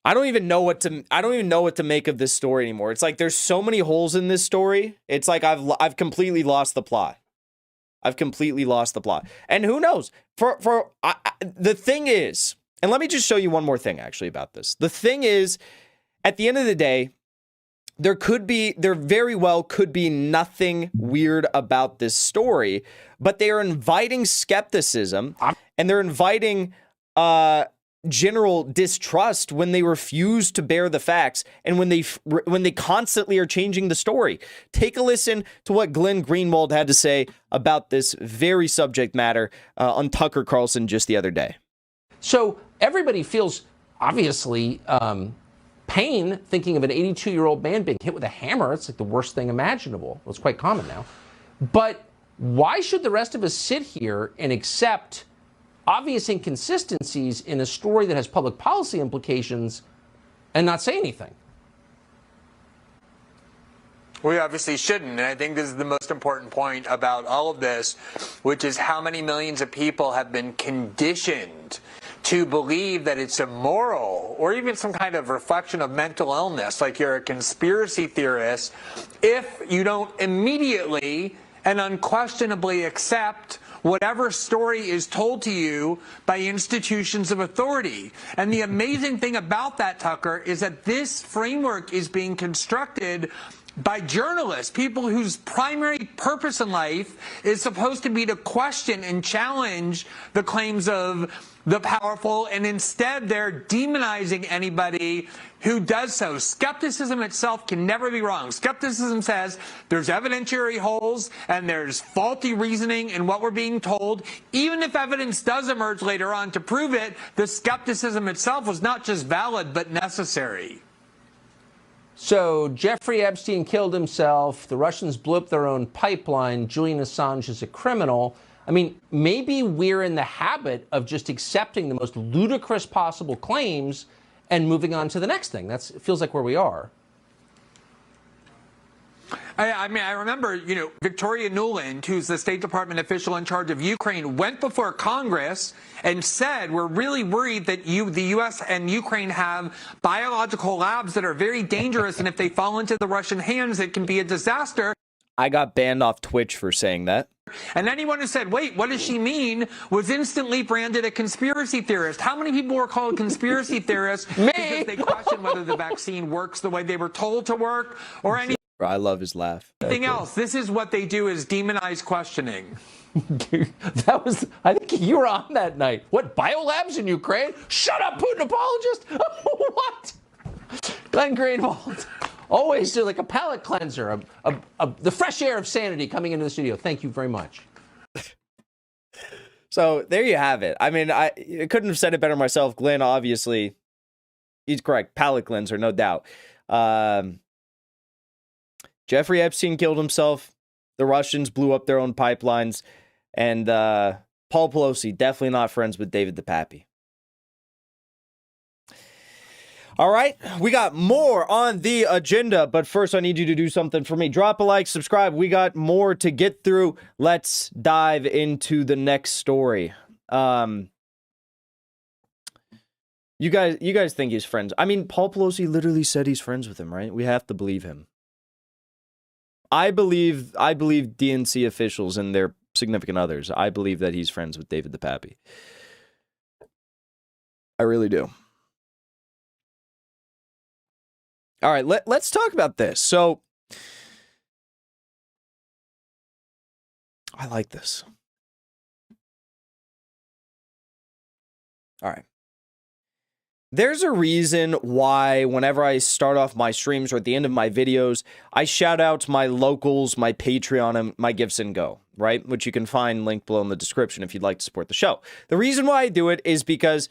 I don't even know what to make of this story anymore. It's like there's so many holes in this story. It's like I've completely lost the plot. And who knows? The thing is, and let me just show you one more thing actually about this. The thing is, at the end of the day, there very well could be nothing weird about this story, but they are inviting skepticism and they're inviting general distrust when they refuse to bear the facts and when they constantly are changing the story. Take a listen to what Glenn Greenwald had to say about this very subject matter on Tucker Carlson just the other day. So everybody feels, obviously, pain thinking of an 82-year-old man being hit with a hammer. It's like the worst thing imaginable. Well, it's quite common now. But why should the rest of us sit here and accept obvious inconsistencies in a story that has public policy implications and not say anything? We obviously shouldn't, and I think this is the most important point about all of this, which is how many millions of people have been conditioned to believe that it's immoral or even some kind of reflection of mental illness, like you're a conspiracy theorist, if you don't immediately and unquestionably accept whatever story is told to you by institutions of authority. And the amazing thing about that, Tucker, is that this framework is being constructed by journalists, people whose primary purpose in life is supposed to be to question and challenge the claims of the powerful, and instead they're demonizing anybody who does so. Skepticism itself can never be wrong. Skepticism says there's evidentiary holes and there's faulty reasoning in what we're being told. Even if evidence does emerge later on to prove it, the skepticism itself was not just valid but necessary. So Jeffrey Epstein killed himself. The Russians blew up their own pipeline. Julian Assange is a criminal. I mean, maybe we're in the habit of just accepting the most ludicrous possible claims and moving on to the next thing. It feels like where we are. I mean, I remember, Victoria Nuland, who's the State Department official in charge of Ukraine, went before Congress and said, we're really worried that the U.S. and Ukraine have biological labs that are very dangerous, and if they fall into the Russian hands, it can be a disaster. I got banned off Twitch for saying that. And anyone who said, wait, what does she mean, was instantly branded a conspiracy theorist. How many people were called conspiracy theorists because they questioned whether the vaccine works the way they were told to work or anything I love his laugh. else? This is what they do, is demonize questioning. That was, I think you were on that night. What, biolabs in Ukraine? Shut up, Putin apologist. What? Glenn Greenwald. Always do like a palate cleanser, the fresh air of sanity coming into the studio. Thank you very much. So there you have it. I mean, I couldn't have said it better myself. Glenn, obviously, he's correct. Palate cleanser, no doubt. Jeffrey Epstein killed himself. The Russians blew up their own pipelines. And Paul Pelosi, definitely not friends with David the Pappy. All right, we got more on the agenda, but first I need you to do something for me. Drop a like, subscribe. We got more to get through. Let's dive into the next story. You guys think he's friends? I mean, Paul Pelosi literally said he's friends with him, right? We have to believe him. I believe DNC officials and their significant others. I believe that he's friends with David the Pappy. I really do. All right, let's talk about this. So, I like this. All right. There's a reason why whenever I start off my streams or at the end of my videos, I shout out my locals, my Patreon, and my Gifts and Go, right? Which you can find linked below in the description if you'd like to support the show. The reason why I do it is because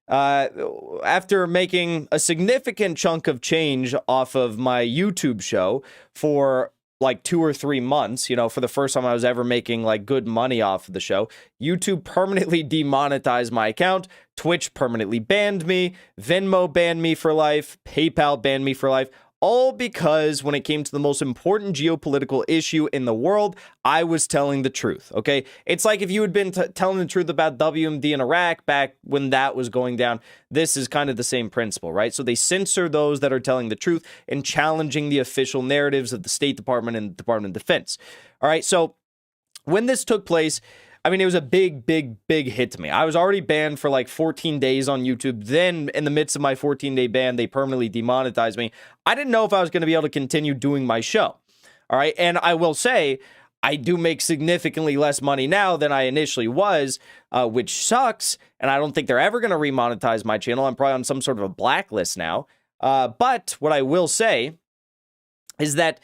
after making a significant chunk of change off of my YouTube show for like 2 or 3 months, for the first time I was ever making like good money off of the show, YouTube permanently demonetized my account. Twitch permanently banned me. Venmo banned me for life. PayPal banned me for life. All because when it came to the most important geopolitical issue in the world, I was telling the truth, okay? It's like if you had been telling the truth about WMD in Iraq back when that was going down. This is kind of the same principle, right? So they censor those that are telling the truth and challenging the official narratives of the State Department and the Department of Defense. All right, so when this took place, I mean, it was a big hit to me. I was already banned for like 14 days on YouTube. Then in the midst of my 14-day ban, they permanently demonetized me. I didn't know if I was going to be able to continue doing my show. All right. And I will say, I do make significantly less money now than I initially was, which sucks. And I don't think they're ever going to remonetize my channel. I'm probably on some sort of a blacklist now. But what I will say is that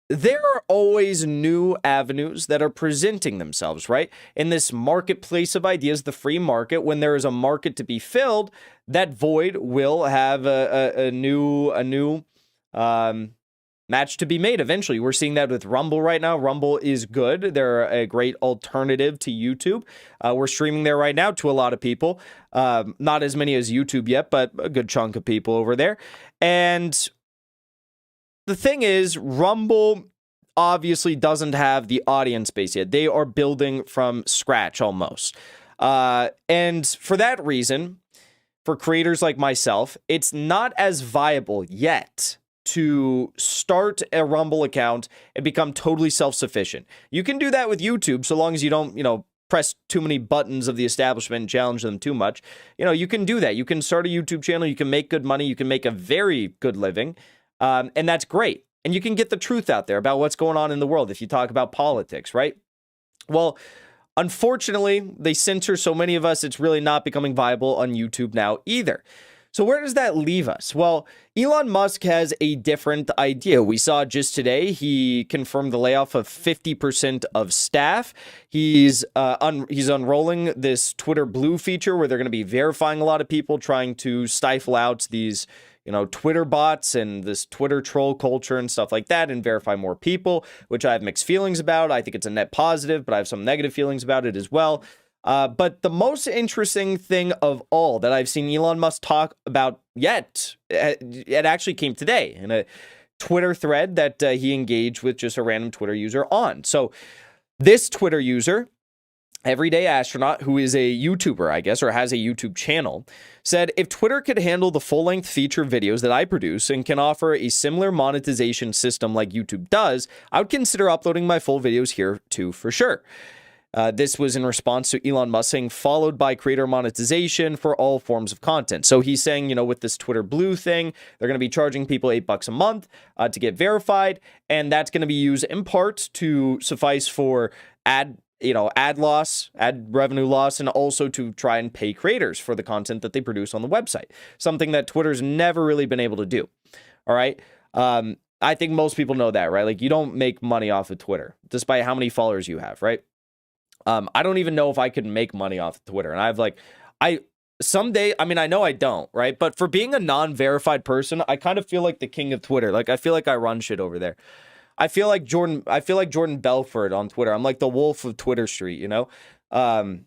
there are always new avenues that are presenting themselves, right? In this marketplace of ideas, the free market, when there is a market to be filled, that void will have a new match to be made eventually. We're seeing that with Rumble right now. Rumble is good. They're a great alternative to YouTube. We're streaming there right now to a lot of people. Not as many as YouTube yet, but a good chunk of people over there. And the thing is, Rumble obviously doesn't have the audience base yet. They are building from scratch almost. And for that reason, for creators like myself, it's not as viable yet to start a Rumble account and become totally self-sufficient. You can do that with YouTube so long as you don't, press too many buttons of the establishment and challenge them too much. You can do that. You can start a YouTube channel. You can make good money. You can make a very good living. And that's great. And you can get the truth out there about what's going on in the world if you talk about politics, right? Well, unfortunately, they censor so many of us, it's really not becoming viable on YouTube now either. So where does that leave us? Well, Elon Musk has a different idea. We saw just today, he confirmed the layoff of 50% of staff. He's unrolling this Twitter Blue feature where they're going to be verifying a lot of people, trying to stifle out these Twitter bots and this Twitter troll culture and stuff like that and verify more people, which I have mixed feelings about. I think it's a net positive, but I have some negative feelings about it as well. But the most interesting thing of all that I've seen Elon Musk talk about yet, it actually came today in a Twitter thread that he engaged with just a random Twitter user on. So this Twitter user, Everyday Astronaut, who is a YouTuber, I guess, or has a YouTube channel, said, if Twitter could handle the full-length feature videos that I produce and can offer a similar monetization system like YouTube does, I would consider uploading my full videos here too, for sure. This was in response to Elon Musk saying, followed by creator monetization for all forms of content. So he's saying, you know, with this Twitter Blue thing, they're going to be charging people $8 a month to get verified, and that's going to be used in part to suffice for ad revenue loss, and also to try and pay creators for the content that they produce on the website. Something that Twitter's never really been able to do. All right. I think most people know that, right? Like, you don't make money off of Twitter, despite how many followers you have, right? I don't even know if I could make money off of Twitter. And someday, I mean, I know I don't, right? But for being a non-verified person, I kind of feel like the king of Twitter. Like, I feel like I run shit over there. I feel like Jordan Belfort on Twitter. I'm like the wolf of Twitter Street, you know? I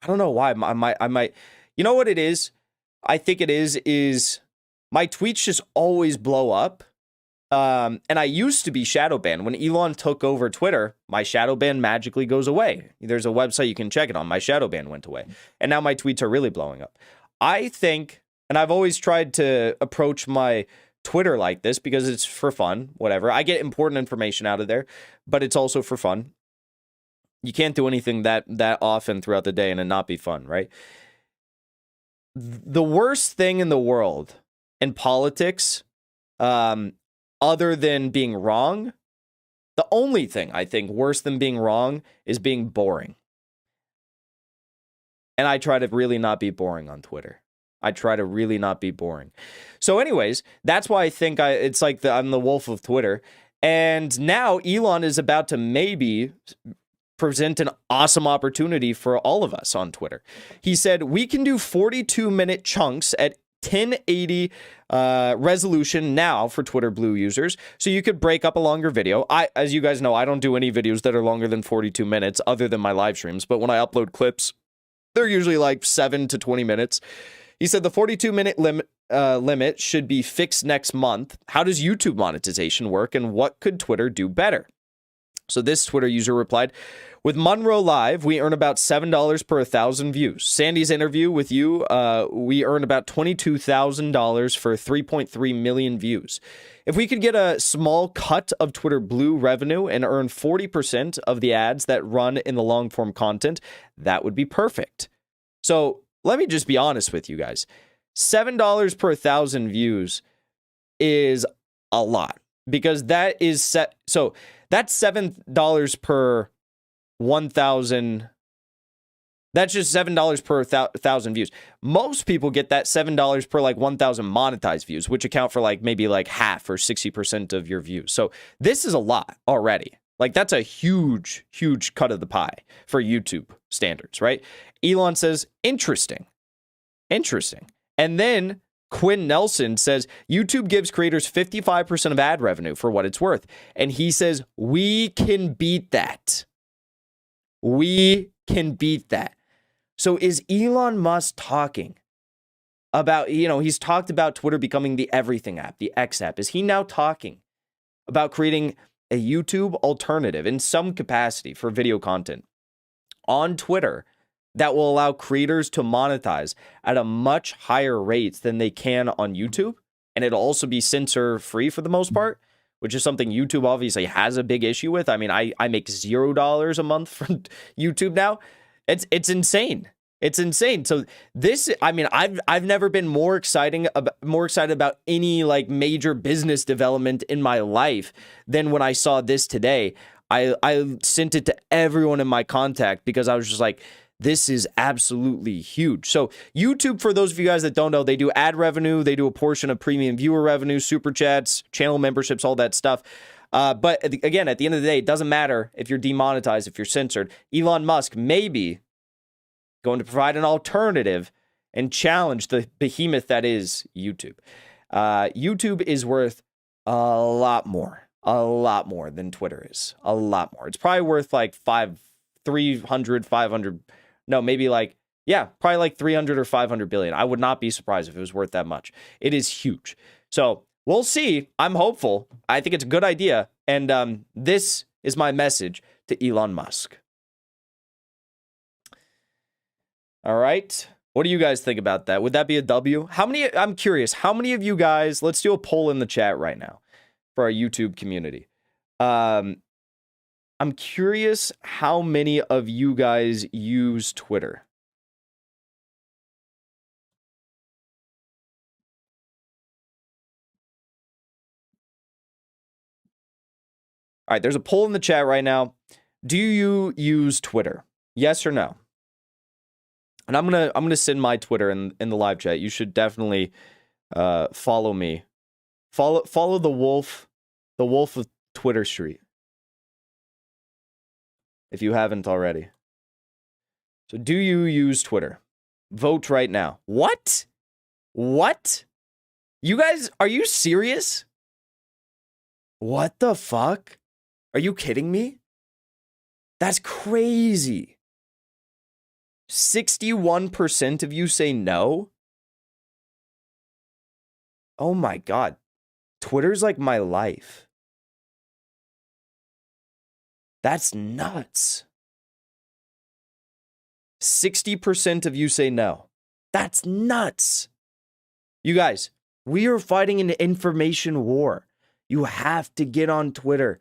don't know why. I might, you know what it is? I think it is my tweets just always blow up. And I used to be shadow banned. When Elon took over Twitter, my shadow ban magically goes away. There's a website you can check it on. My shadow ban went away. And now my tweets are really blowing up. I think, and I've always tried to approach my Twitter like this because it's for fun, whatever. I get important information out of there, but it's also for fun. You can't do anything that often throughout the day and it not be fun, right? The worst thing in the world in politics, other than being wrong, the only thing I think worse than being wrong is being boring. And I try to really not be boring on Twitter. I try to really not be boring. So anyways, that's why I think it's like I'm the wolf of Twitter. And now Elon is about to maybe present an awesome opportunity for all of us on Twitter. He said, we can do 42-minute chunks at 1080 resolution now for Twitter Blue users. So you could break up a longer video. As you guys know, I don't do any videos that are longer than 42 minutes other than my live streams. But when I upload clips, they're usually like 7 to 20 minutes. He said the 42-minute limit should be fixed next month. How does YouTube monetization work, and what could Twitter do better? So this Twitter user replied, with Monroe Live, we earn about $7 per 1,000 views. Sandy's interview with you, we earn about $22,000 for 3.3 million views. If we could get a small cut of Twitter Blue revenue and earn 40% of the ads that run in the long-form content, that would be perfect. So let me just be honest with you guys. $7 per 1,000 views is a lot, because that is set. So that's $7 per 1,000. That's just $7 per 1,000 views. Most people get that $7 per like 1,000 monetized views, which account for like maybe like half or 60% of your views. So this is a lot already. Like, that's a huge, huge cut of the pie for YouTube standards, right? Elon says, interesting. And then Quinn Nelson says, YouTube gives creators 55% of ad revenue for what it's worth. And he says, we can beat that. We can beat that. So is Elon Musk talking about, he's talked about Twitter becoming the everything app, the X app. Is he now talking about creating a YouTube alternative in some capacity for video content on Twitter that will allow creators to monetize at a much higher rate than they can on YouTube? And it'll also be censor free for the most part, which is something YouTube obviously has a big issue with. I mean, I make $0 a month from YouTube now. It's insane. It's insane. So this, I mean, I've never been more excited about any like major business development in my life than when I saw this today. I sent it to everyone in my contact because I was just like, this is absolutely huge. So YouTube, for those of you guys that don't know, they do ad revenue. They do a portion of premium viewer revenue, super chats, channel memberships, all that stuff. But again, at the end of the day, it doesn't matter if you're demonetized, if you're censored. Elon Musk may be going to provide an alternative and challenge the behemoth that is YouTube. YouTube is worth a lot more than Twitter is. A lot more. It's probably worth like 300, 500. No, maybe like, yeah, probably like 300 or 500 billion. I would not be surprised if it was worth that much. It is huge. So we'll see. I'm hopeful. I think it's a good idea. And this is my message to Elon Musk. All right. What do you guys think about that? Would that be a W? I'm curious, how many of you guys, let's do a poll in the chat right now for our YouTube community. I'm curious how many of you guys use Twitter. All right, there's a poll in the chat right now. Do you use Twitter? Yes or no? And I'm gonna send my Twitter in the live chat. You should definitely follow me. Follow the wolf of Twitter Street, if you haven't already. So do you use Twitter? Vote right now. What? What? You guys, are you serious? What the fuck? Are you kidding me? That's crazy. 61% of you say no? Oh my God. Twitter's like my life. That's nuts. 60% of you say no. That's nuts. You guys, we are fighting an information war. You have to get on Twitter.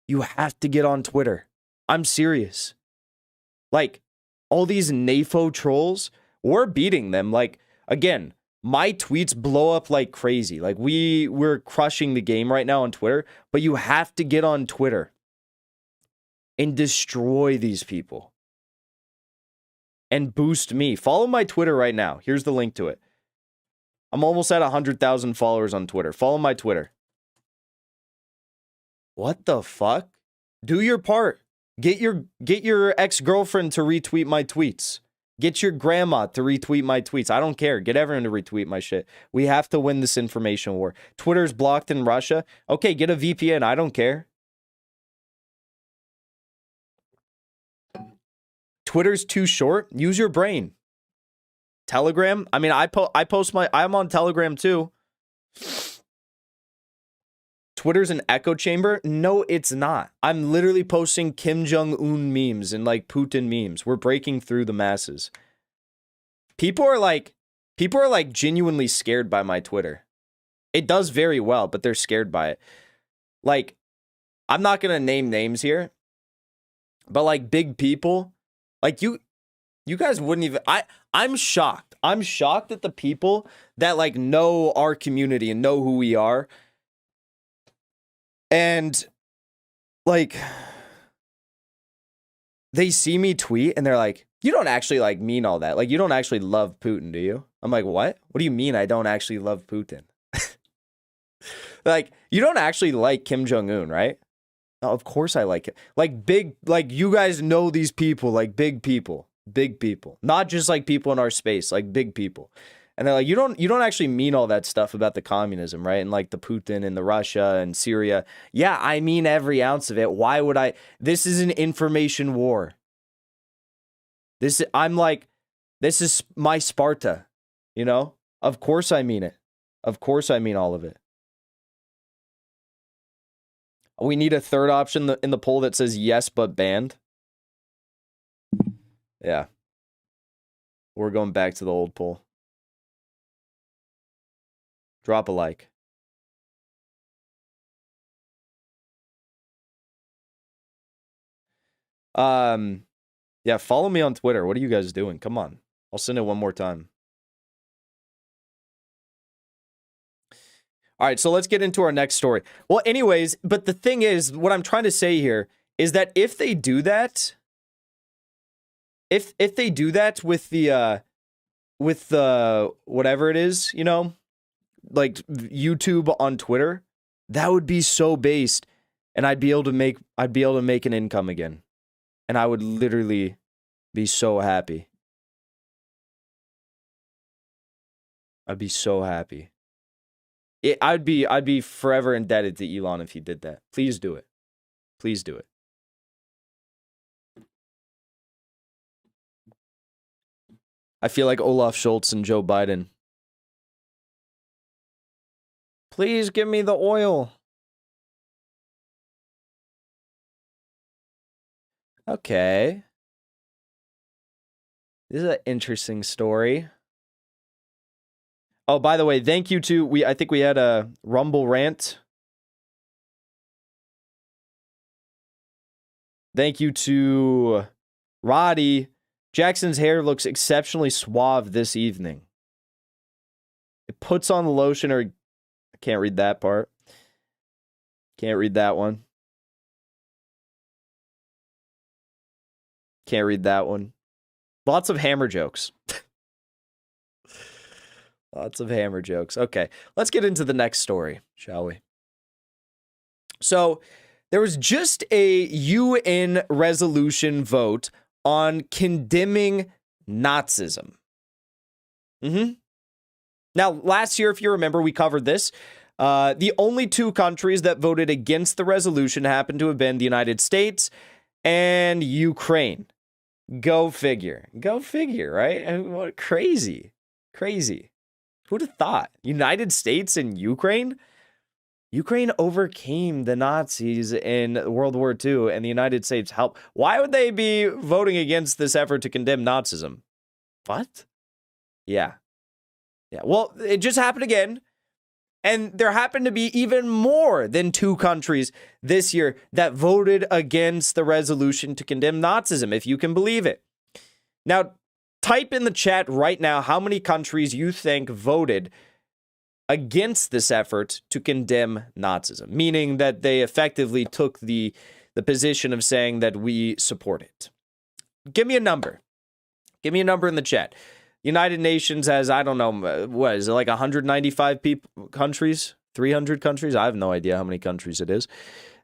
You have to get on Twitter. I'm serious. Like, all these NAFO trolls, we're beating them. Like, again, my tweets blow up like crazy. Like, we're crushing the game right now on Twitter, but you have to get on Twitter and destroy these people. And boost me. Follow my Twitter right now. Here's the link to it. I'm almost at 100,000 followers on Twitter. Follow my Twitter. What the fuck? Do your part. Get your ex-girlfriend to retweet my tweets. Get your grandma to retweet my tweets. I don't care. Get everyone to retweet my shit. We have to win this information war. Twitter's blocked in Russia. Okay, get a VPN. I don't care. Twitter's too short. Use your brain. Telegram. I mean, I'm on Telegram too. Twitter's an echo chamber? No, it's not. I'm literally posting Kim Jong-un memes and like Putin memes. We're breaking through the masses. People are like genuinely scared by my Twitter. It does very well, but they're scared by it. Like, I'm not gonna name names here, but like big people, like you guys wouldn't even. I'm shocked. I'm shocked at the people that like know our community and know who we are. And like they see me tweet and they're like, you don't actually like mean all that. Like, you don't actually love Putin, do you? I'm like, what? What do you mean I don't actually love Putin? Like, you don't actually like Kim Jong-un, right? No, of course I like it. Like you guys know these people, like big people, not just like people in our space, like big people. And they're like, you don't actually mean all that stuff about the communism, right? And like the Putin and the Russia and Syria. Yeah, I mean every ounce of it. Why would I? This is an information war. This is my Sparta, you know? Of course I mean it. Of course I mean all of it. We need a third option in the poll that says yes, but banned. Yeah. We're going back to the old poll. Drop a like. Yeah, follow me on Twitter. What are you guys doing? Come on. I'll send it one more time. All right, so let's get into our next story. Well, anyways, but the thing is, what I'm trying to say here is that if they do that, if they do that with the whatever it is, you know, like YouTube on Twitter, that would be so based, and I'd be able to make an income again, and I would literally be so happy. I'd be so happy. I'd be forever indebted to Elon if he did that. Please do it. Please do it. I feel like Olaf Scholz and Joe Biden. Please give me the oil. Okay. This is an interesting story. Oh, by the way, thank you to I think we had a Rumble rant. Thank you to Roddy. Jackson's hair looks exceptionally suave this evening. It puts on the lotion, or I can't read that part. Can't read that one. Can't read that one. Lots of hammer jokes. Lots of hammer jokes. Okay, let's get into the next story, shall we? So, there was just a UN resolution vote on condemning Nazism. Now, last year, if you remember, we covered this. The only two countries that voted against the resolution happened to have been the United States and Ukraine. Go figure. Go figure, right? I mean, what crazy. Crazy. Who'd have thought? United States and Ukraine? Ukraine overcame the Nazis in World War II, and the United States helped. Why would they be voting against this effort to condemn Nazism? What? Yeah. Yeah. Well, it just happened again. And there happened to be even more than two countries this year that voted against the resolution to condemn Nazism, if you can believe it. Now, type in the chat right now how many countries you think voted against this effort to condemn Nazism, meaning that they effectively took the position of saying that we support it. Give me a number. Give me a number in the chat. United Nations has, I don't know, what is it, like 195 countries? 300 countries? I have no idea how many countries it is.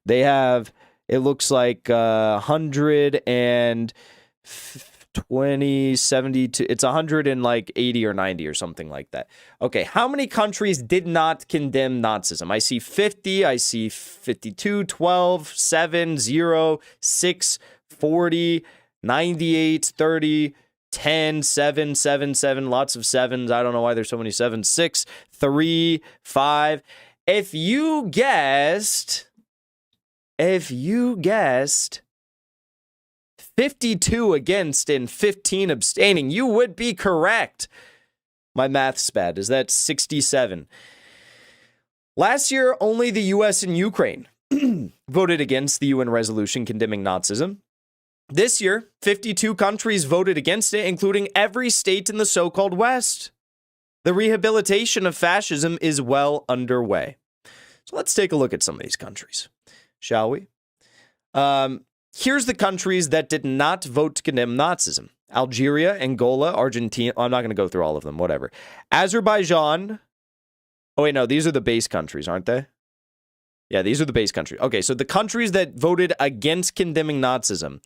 They have, it looks like 120, 72, it's 180 or 90 or something like that. Okay, how many countries did not condemn Nazism? I see 50, I see 52, 12, 7, 0, 6, 40, 98, 30, 10, 7, 7, 7, lots of sevens. I don't know why there's so many sevens. 6, 3, 5. If you guessed 52 against and 15 abstaining, you would be correct. My math's bad. Is that 67? Last year, only the US and Ukraine voted against the UN resolution condemning Nazism. This year, 52 countries voted against it, including every state in the so-called West. The rehabilitation of fascism is well underway. So let's take a look at some of these countries, shall we? Here's the countries that did not vote to condemn Nazism. Algeria, Angola, Argentina. I'm not going to go through all of them, whatever. Azerbaijan. Oh, wait, no, these are the base countries, aren't they? Yeah, these are the base countries. Okay, so the countries that voted against condemning Nazism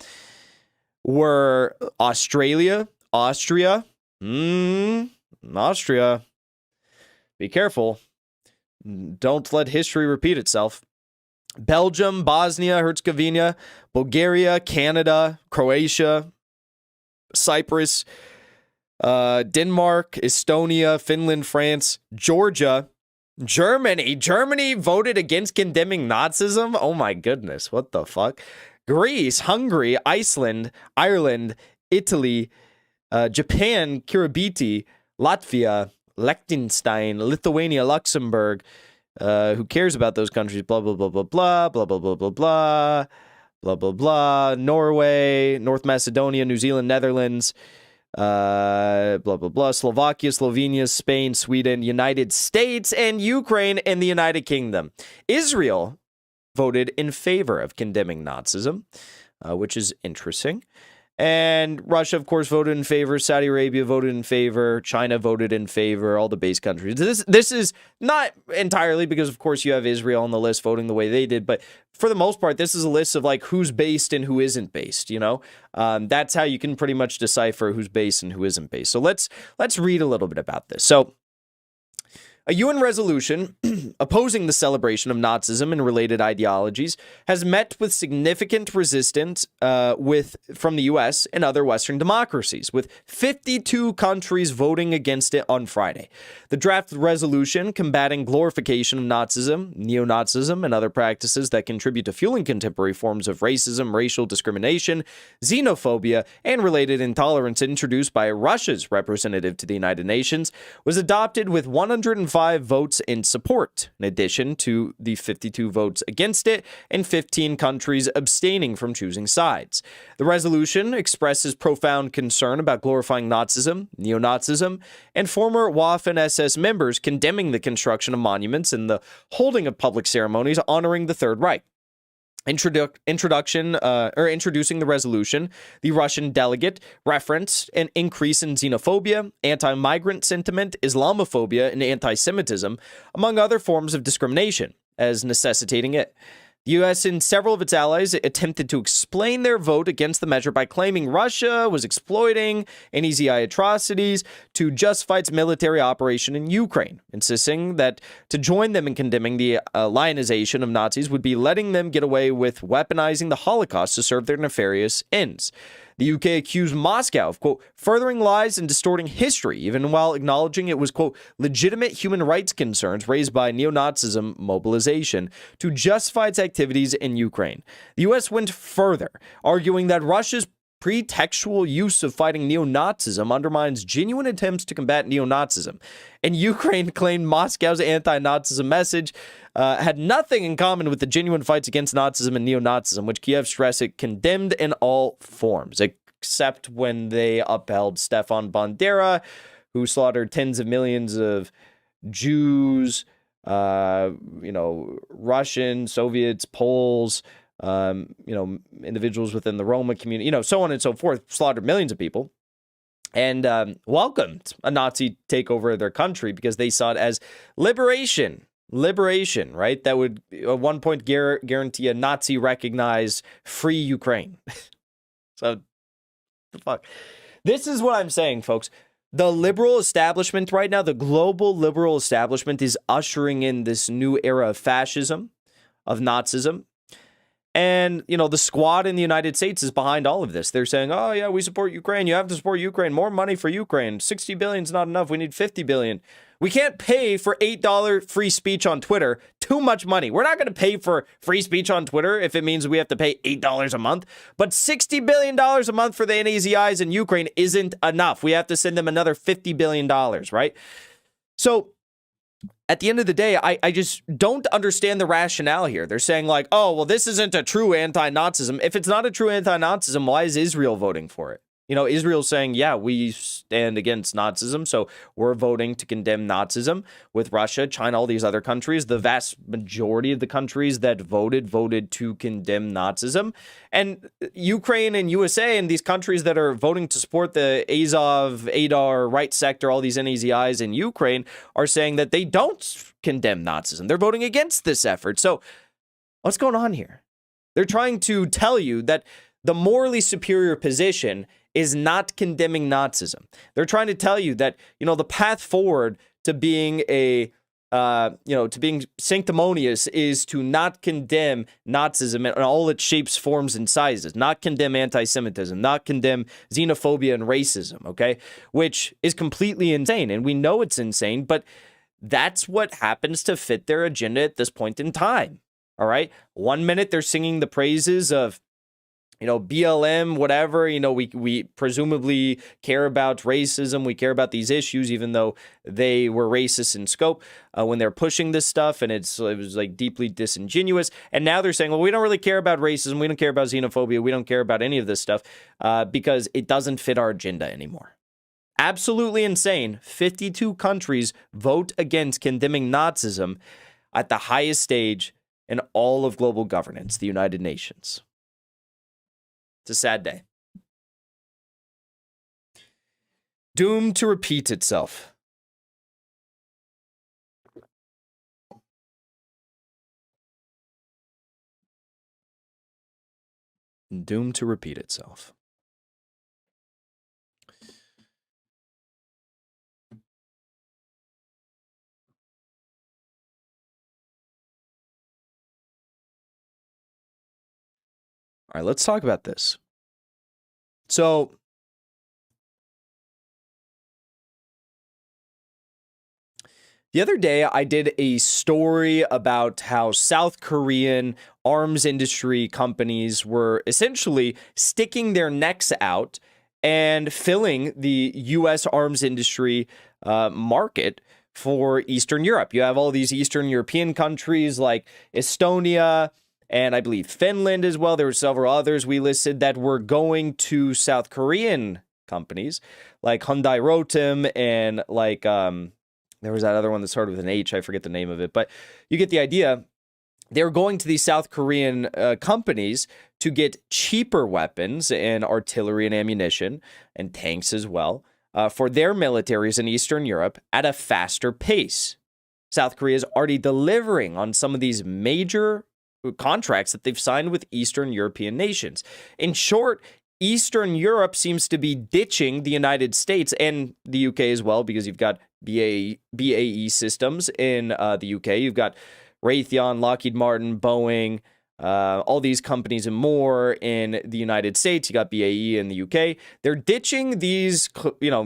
were Australia, Austria. Austria. Be careful. Don't let history repeat itself. Belgium, Bosnia, Herzegovina, Bulgaria, Canada, Croatia, Cyprus, Denmark, Estonia, Finland, France, Georgia, Germany. Germany voted against condemning Nazism? Oh my goodness, what the fuck? Greece, Hungary, Iceland, Ireland, Italy, Japan, Kiribati, Latvia, Liechtenstein, Lithuania, Luxembourg. Who cares about those countries? Blah, blah, blah, blah, blah, blah, blah, blah, blah, blah, blah, blah, blah. Norway, North Macedonia, New Zealand, Netherlands, blah, blah, blah. Slovakia, Slovenia, Spain, Sweden, United States, and Ukraine, and the United Kingdom. Israel voted in favor of condemning Nazism, which is interesting. And Russia, of course, voted in favor. Saudi Arabia voted in favor. China voted in favor. All the base countries. This is not entirely because, of course, you have Israel on the list voting the way they did. But for the most part, this is a list of like who's based and who isn't based. You know, that's how you can pretty much decipher who's based and who isn't based. So let's read a little bit about this. So A UN resolution opposing the celebration of Nazism and related ideologies has met with significant resistance from the US and other Western democracies, with 52 countries voting against it on Friday. The draft resolution combating glorification of Nazism, neo-Nazism, and other practices that contribute to fueling contemporary forms of racism, racial discrimination, xenophobia, and related intolerance introduced by Russia's representative to the United Nations was adopted with 105 votes in support, in addition to the 52 votes against it and 15 countries abstaining from choosing sides. The resolution expresses profound concern about glorifying Nazism, neo-Nazism, and former WAF and SS members condemning the construction of monuments and the holding of public ceremonies honoring the Third Reich. Introducing the resolution, the Russian delegate referenced an increase in xenophobia, anti-migrant sentiment, Islamophobia, and anti-Semitism, among other forms of discrimination, as necessitating it. The U.S. and several of its allies attempted to explain their vote against the measure by claiming Russia was exploiting NEZI atrocities to justify its military operation in Ukraine, insisting that to join them in condemning the lionization of Nazis would be letting them get away with weaponizing the Holocaust to serve their nefarious ends. The UK accused Moscow of, quote, furthering lies and distorting history, even while acknowledging it was, quote, legitimate human rights concerns raised by neo-Nazism mobilization to justify its activities in Ukraine. The US went further, arguing that Russia's pretextual use of fighting neo-Nazism undermines genuine attempts to combat neo-Nazism. And Ukraine claimed Moscow's anti-Nazism message had nothing in common with the genuine fights against Nazism and neo-Nazism, which Kiev stressed it condemned in all forms, except when they upheld Stefan Bandera, who slaughtered tens of millions of Jews, Russians, Soviets, Poles, individuals within the Roma community, so on and so forth, slaughtered millions of people, and welcomed a Nazi takeover of their country because they saw it as liberation, right? That would at one point guarantee a Nazi-recognized free Ukraine. So, the fuck? This is what I'm saying, folks. The liberal establishment right now, the global liberal establishment, is ushering in this new era of fascism, of Nazism. And, the squad in the United States is behind all of this. They're saying, oh, yeah, we support Ukraine. You have to support Ukraine. More money for Ukraine. 60 billion is not enough. We need 50 billion. We can't pay for $8 free speech on Twitter. Too much money. We're not going to pay for free speech on Twitter if it means we have to pay $8 a month. But $60 billion a month for the NAZIs in Ukraine isn't enough. We have to send them another $50 billion, right? So, at the end of the day, I just don't understand the rationale here. They're saying like, oh, well, this isn't a true anti-Nazism. If it's not a true anti-Nazism, why is Israel voting for it? Israel's saying, yeah, we stand against Nazism, so we're voting to condemn Nazism with Russia, China, all these other countries. The vast majority of the countries that voted to condemn Nazism. And Ukraine and USA and these countries that are voting to support the Azov, Adar, right sector, all these NAZIs in Ukraine are saying that they don't condemn Nazism. They're voting against this effort. So what's going on here? They're trying to tell you that the morally superior position is not condemning Nazism. They're trying to tell you that, the path forward to being to being sanctimonious is to not condemn Nazism in all its shapes, forms, and sizes, not condemn anti-Semitism, not condemn xenophobia and racism, okay? Which is completely insane, and we know it's insane, but that's what happens to fit their agenda at this point in time, all right? 1 minute they're singing the praises of BLM, whatever, we presumably care about racism. We care about these issues, even though they were racist in scope when they're pushing this stuff. And it was like deeply disingenuous. And now they're saying, well, we don't really care about racism. We don't care about xenophobia. We don't care about any of this stuff because it doesn't fit our agenda anymore. Absolutely insane. 52 countries vote against condemning Nazism at the highest stage in all of global governance, the United Nations. It's a sad day. Doomed to repeat itself. Doomed to repeat itself. All right, let's talk about this. So, the other day, I did a story about how South Korean arms industry companies were essentially sticking their necks out and filling the U.S. arms industry market for Eastern Europe. You have all these Eastern European countries like Estonia and I believe Finland as well. There were several others we listed that were going to South Korean companies like Hyundai Rotem and like there was that other one that started with an H. I forget the name of it, but you get the idea. They were going to these South Korean companies to get cheaper weapons and artillery and ammunition and tanks as well for their militaries in Eastern Europe at a faster pace. South Korea is already delivering on some of these major contracts that they've signed with Eastern European nations. In short, Eastern Europe seems to be ditching the United States and the UK as well, because you've got BAE systems in the UK. You've got Raytheon, Lockheed Martin, Boeing, all these companies and more in the United States. You got BAE in the UK. They're ditching these,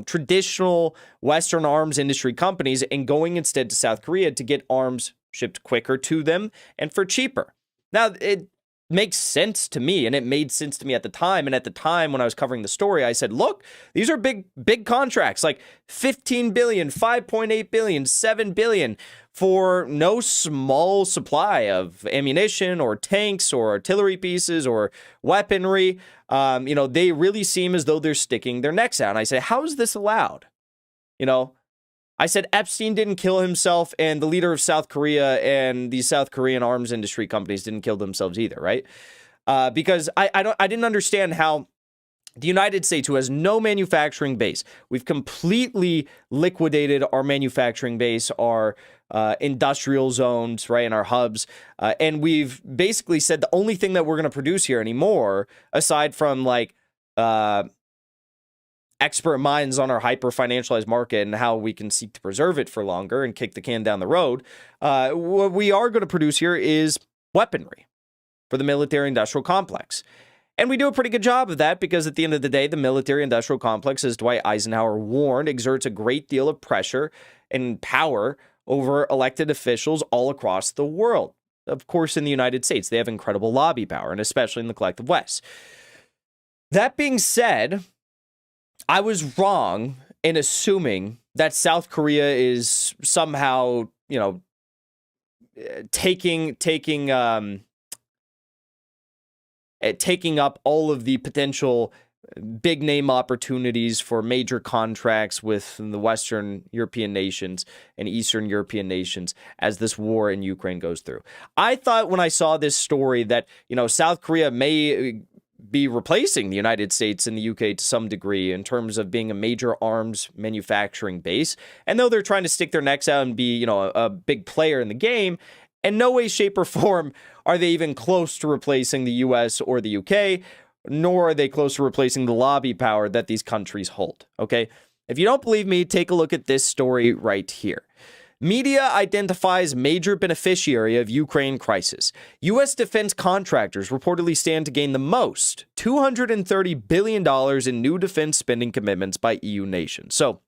traditional Western arms industry companies and going instead to South Korea to get arms shipped quicker to them and for cheaper. Now, it makes sense to me, and it made sense to me at the time. And at the time when I was covering the story, I said, look, these are big contracts, like 15 billion, 5.8 billion, 7 billion for no small supply of ammunition or tanks or artillery pieces or weaponry. They really seem as though they're sticking their necks out. And I say, how is this allowed? I said Epstein didn't kill himself, and the leader of South Korea and the South Korean arms industry companies didn't kill themselves either, right? Because I didn't understand how the United States, who has no manufacturing base, we've completely liquidated our manufacturing base, our industrial zones, right, and our hubs, and we've basically said the only thing that we're going to produce here anymore, aside from like expert minds on our hyper-financialized market and how we can seek to preserve it for longer and kick the can down the road, what we are going to produce here is weaponry for the military-industrial complex. And we do a pretty good job of that because at the end of the day, the military-industrial complex, as Dwight Eisenhower warned, exerts a great deal of pressure and power over elected officials all across the world. Of course, in the United States, they have incredible lobby power, and especially in the collective West. That being said, I was wrong in assuming that South Korea is somehow, taking up all of the potential big name opportunities for major contracts with the Western European nations and Eastern European nations as this war in Ukraine goes through. I thought when I saw this story that, South Korea may be replacing the United States and the UK to some degree in terms of being a major arms manufacturing base. And though they're trying to stick their necks out and be, a big player in the game, in no way, shape, or form are they even close to replacing the US or the UK, nor are they close to replacing the lobby power that these countries hold. Okay? If you don't believe me, take a look at this story right here. Media identifies major beneficiary of Ukraine crisis. U.S. defense contractors reportedly stand to gain the most, $230 billion in new defense spending commitments by EU nations. So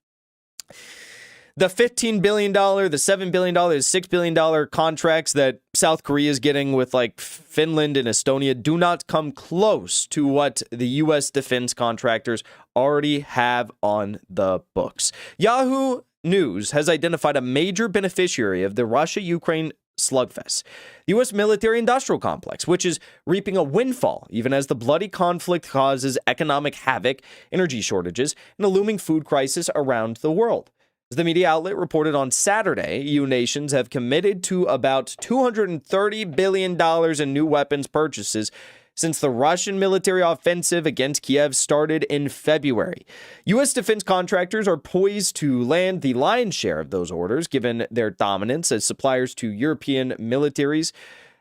the $15 billion, the $7 billion, the $6 billion contracts that South Korea is getting with like Finland and Estonia do not come close to what the U.S. defense contractors already have on the books. Yahoo News has identified a major beneficiary of the Russia-Ukraine slugfest, the U.S. military-industrial complex, which is reaping a windfall even as the bloody conflict causes economic havoc, energy shortages, and a looming food crisis around the world. As the media outlet reported on Saturday, EU nations have committed to about $230 billion in new weapons purchases since the Russian military offensive against Kiev started in February. U.S. defense contractors are poised to land the lion's share of those orders, given their dominance as suppliers to European militaries,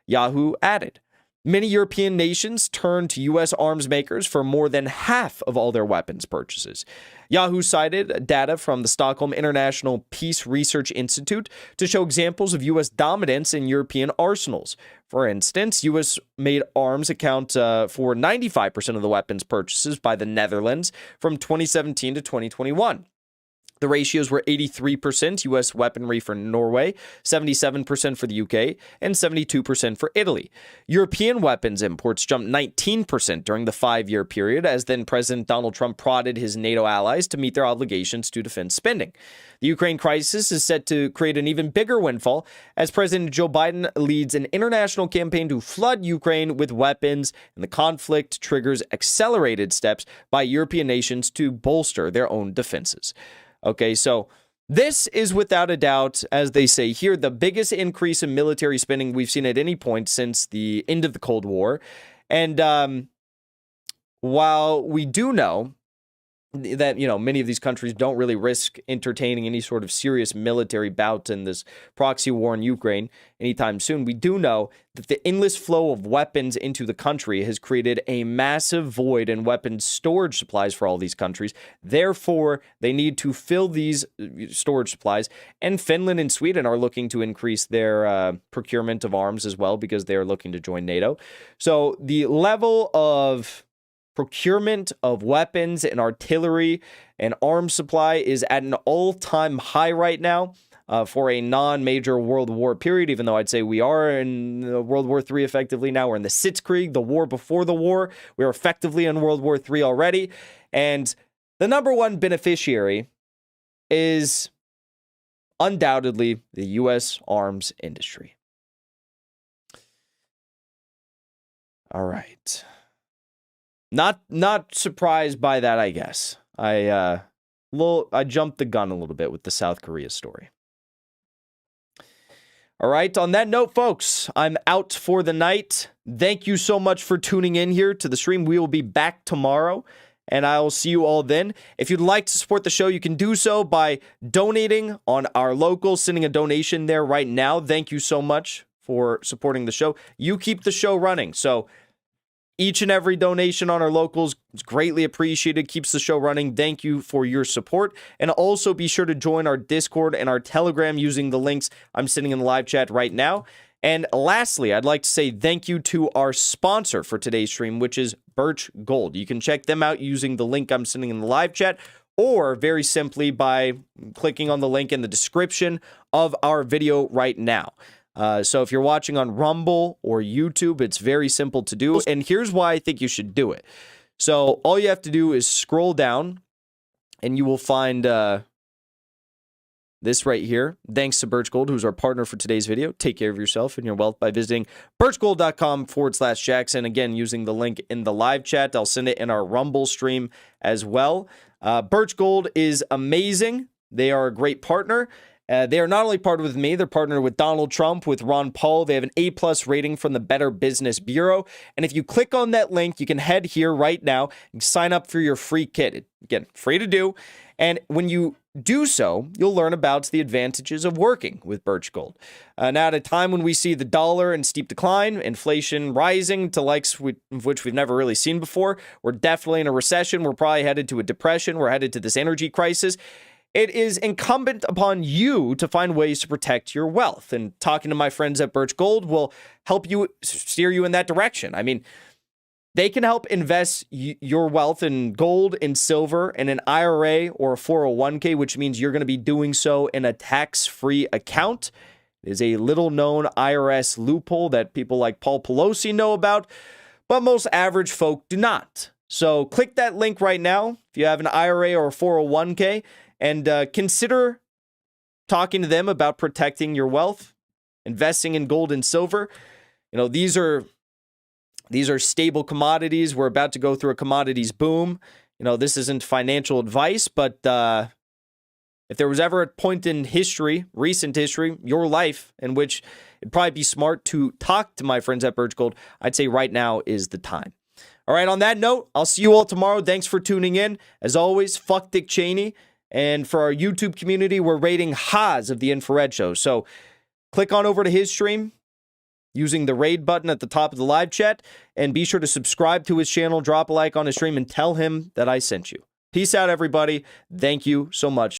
Yahoo added. Many European nations turn to U.S. arms makers for more than half of all their weapons purchases. Yahoo cited data from the Stockholm International Peace Research Institute to show examples of U.S. dominance in European arsenals. For instance, U.S.-made arms account for 95% of the weapons purchases by the Netherlands from 2017 to 2021. The ratios were 83% U.S. weaponry for Norway, 77% for the UK, and 72% for Italy. European weapons imports jumped 19% during the 5-year period, as then President Donald Trump prodded his NATO allies to meet their obligations to defense spending. The Ukraine crisis is set to create an even bigger windfall as President Joe Biden leads an international campaign to flood Ukraine with weapons, and the conflict triggers accelerated steps by European nations to bolster their own defenses. Okay, so this is without a doubt, as they say here, the biggest increase in military spending we've seen at any point since the end of the Cold War. And while we do know that, many of these countries don't really risk entertaining any sort of serious military bout in this proxy war in Ukraine anytime soon, we do know that the endless flow of weapons into the country has created a massive void in weapons storage supplies for all these countries. Therefore, they need to fill these storage supplies, and Finland and Sweden are looking to increase their procurement of arms as well because they are looking to join NATO. So the level of procurement of weapons and artillery and arms supply is at an all-time high right now for a non-major World War period, even though I'd say we are in World War III effectively now. We're in the Sitzkrieg, the war before the war. We're effectively in World War III already. And the number one beneficiary is undoubtedly the U.S. arms industry. All right. Not surprised by that, I guess. I jumped the gun a little bit with the South Korea story. All right, on that note, folks, I'm out for the night. Thank you so much for tuning in here to the stream. We will be back tomorrow, and I'll see you all then. If you'd like to support the show, you can do so by donating on our local, sending a donation there right now. Thank you so much for supporting the show. You keep the show running, so each and every donation on our locals is greatly appreciated, keeps the show running. Thank you for your support. And also be sure to join our Discord and our Telegram using the links I'm sending in the live chat right now. And lastly, I'd like to say thank you to our sponsor for today's stream, which is Birch Gold. You can check them out using the link I'm sending in the live chat, or very simply by clicking on the link in the description of our video right now. So if you're watching on Rumble or YouTube, it's very simple to do. And here's why I think you should do it. So all you have to do is scroll down and you will find this right here. Thanks to Birch Gold, who's our partner for today's video. Take care of yourself and your wealth by visiting birchgold.com/Jackson. Again, using the link in the live chat. I'll send it in our Rumble stream as well. Birch Gold is amazing. They are a great partner. They are not only partnered with me, they're partnered with Donald Trump, with Ron Paul. They have an A+ rating from the Better Business Bureau. And if you click on that link, you can head here right now and sign up for your free kit. Again, free to do. And when you do so, you'll learn about the advantages of working with Birch Gold. Now, at a time when we see the dollar in steep decline, inflation rising to likes of which we've never really seen before, we're definitely in a recession. We're probably headed to a depression. We're headed to this energy crisis. It is incumbent upon you to find ways to protect your wealth. And talking to my friends at Birch Gold will help you steer you in that direction. I mean, they can help invest your wealth in gold, in silver, in an IRA or a 401k, which means you're going to be doing so in a tax-free account. It is a little-known IRS loophole that people like Paul Pelosi know about, but most average folk do not. So click that link right now if you have an IRA or a 401k, and consider talking to them about protecting your wealth, investing in gold and silver. You know, these are stable commodities. We're about to go through a commodities boom. You know, this isn't financial advice, but if there was ever a point in history, recent history, your life, in which it'd probably be smart to talk to my friends at Birch Gold, I'd say right now is the time. All right, on that note, I'll see you all tomorrow. Thanks for tuning in. As always, fuck Dick Cheney. And for our YouTube community, we're rating Haas of the Infrared Show. So click on over to his stream. using the raid button at the top of the live chat. And be sure to subscribe to his channel, drop a like on his stream, and tell him that I sent you. Peace out, everybody. Thank you so much.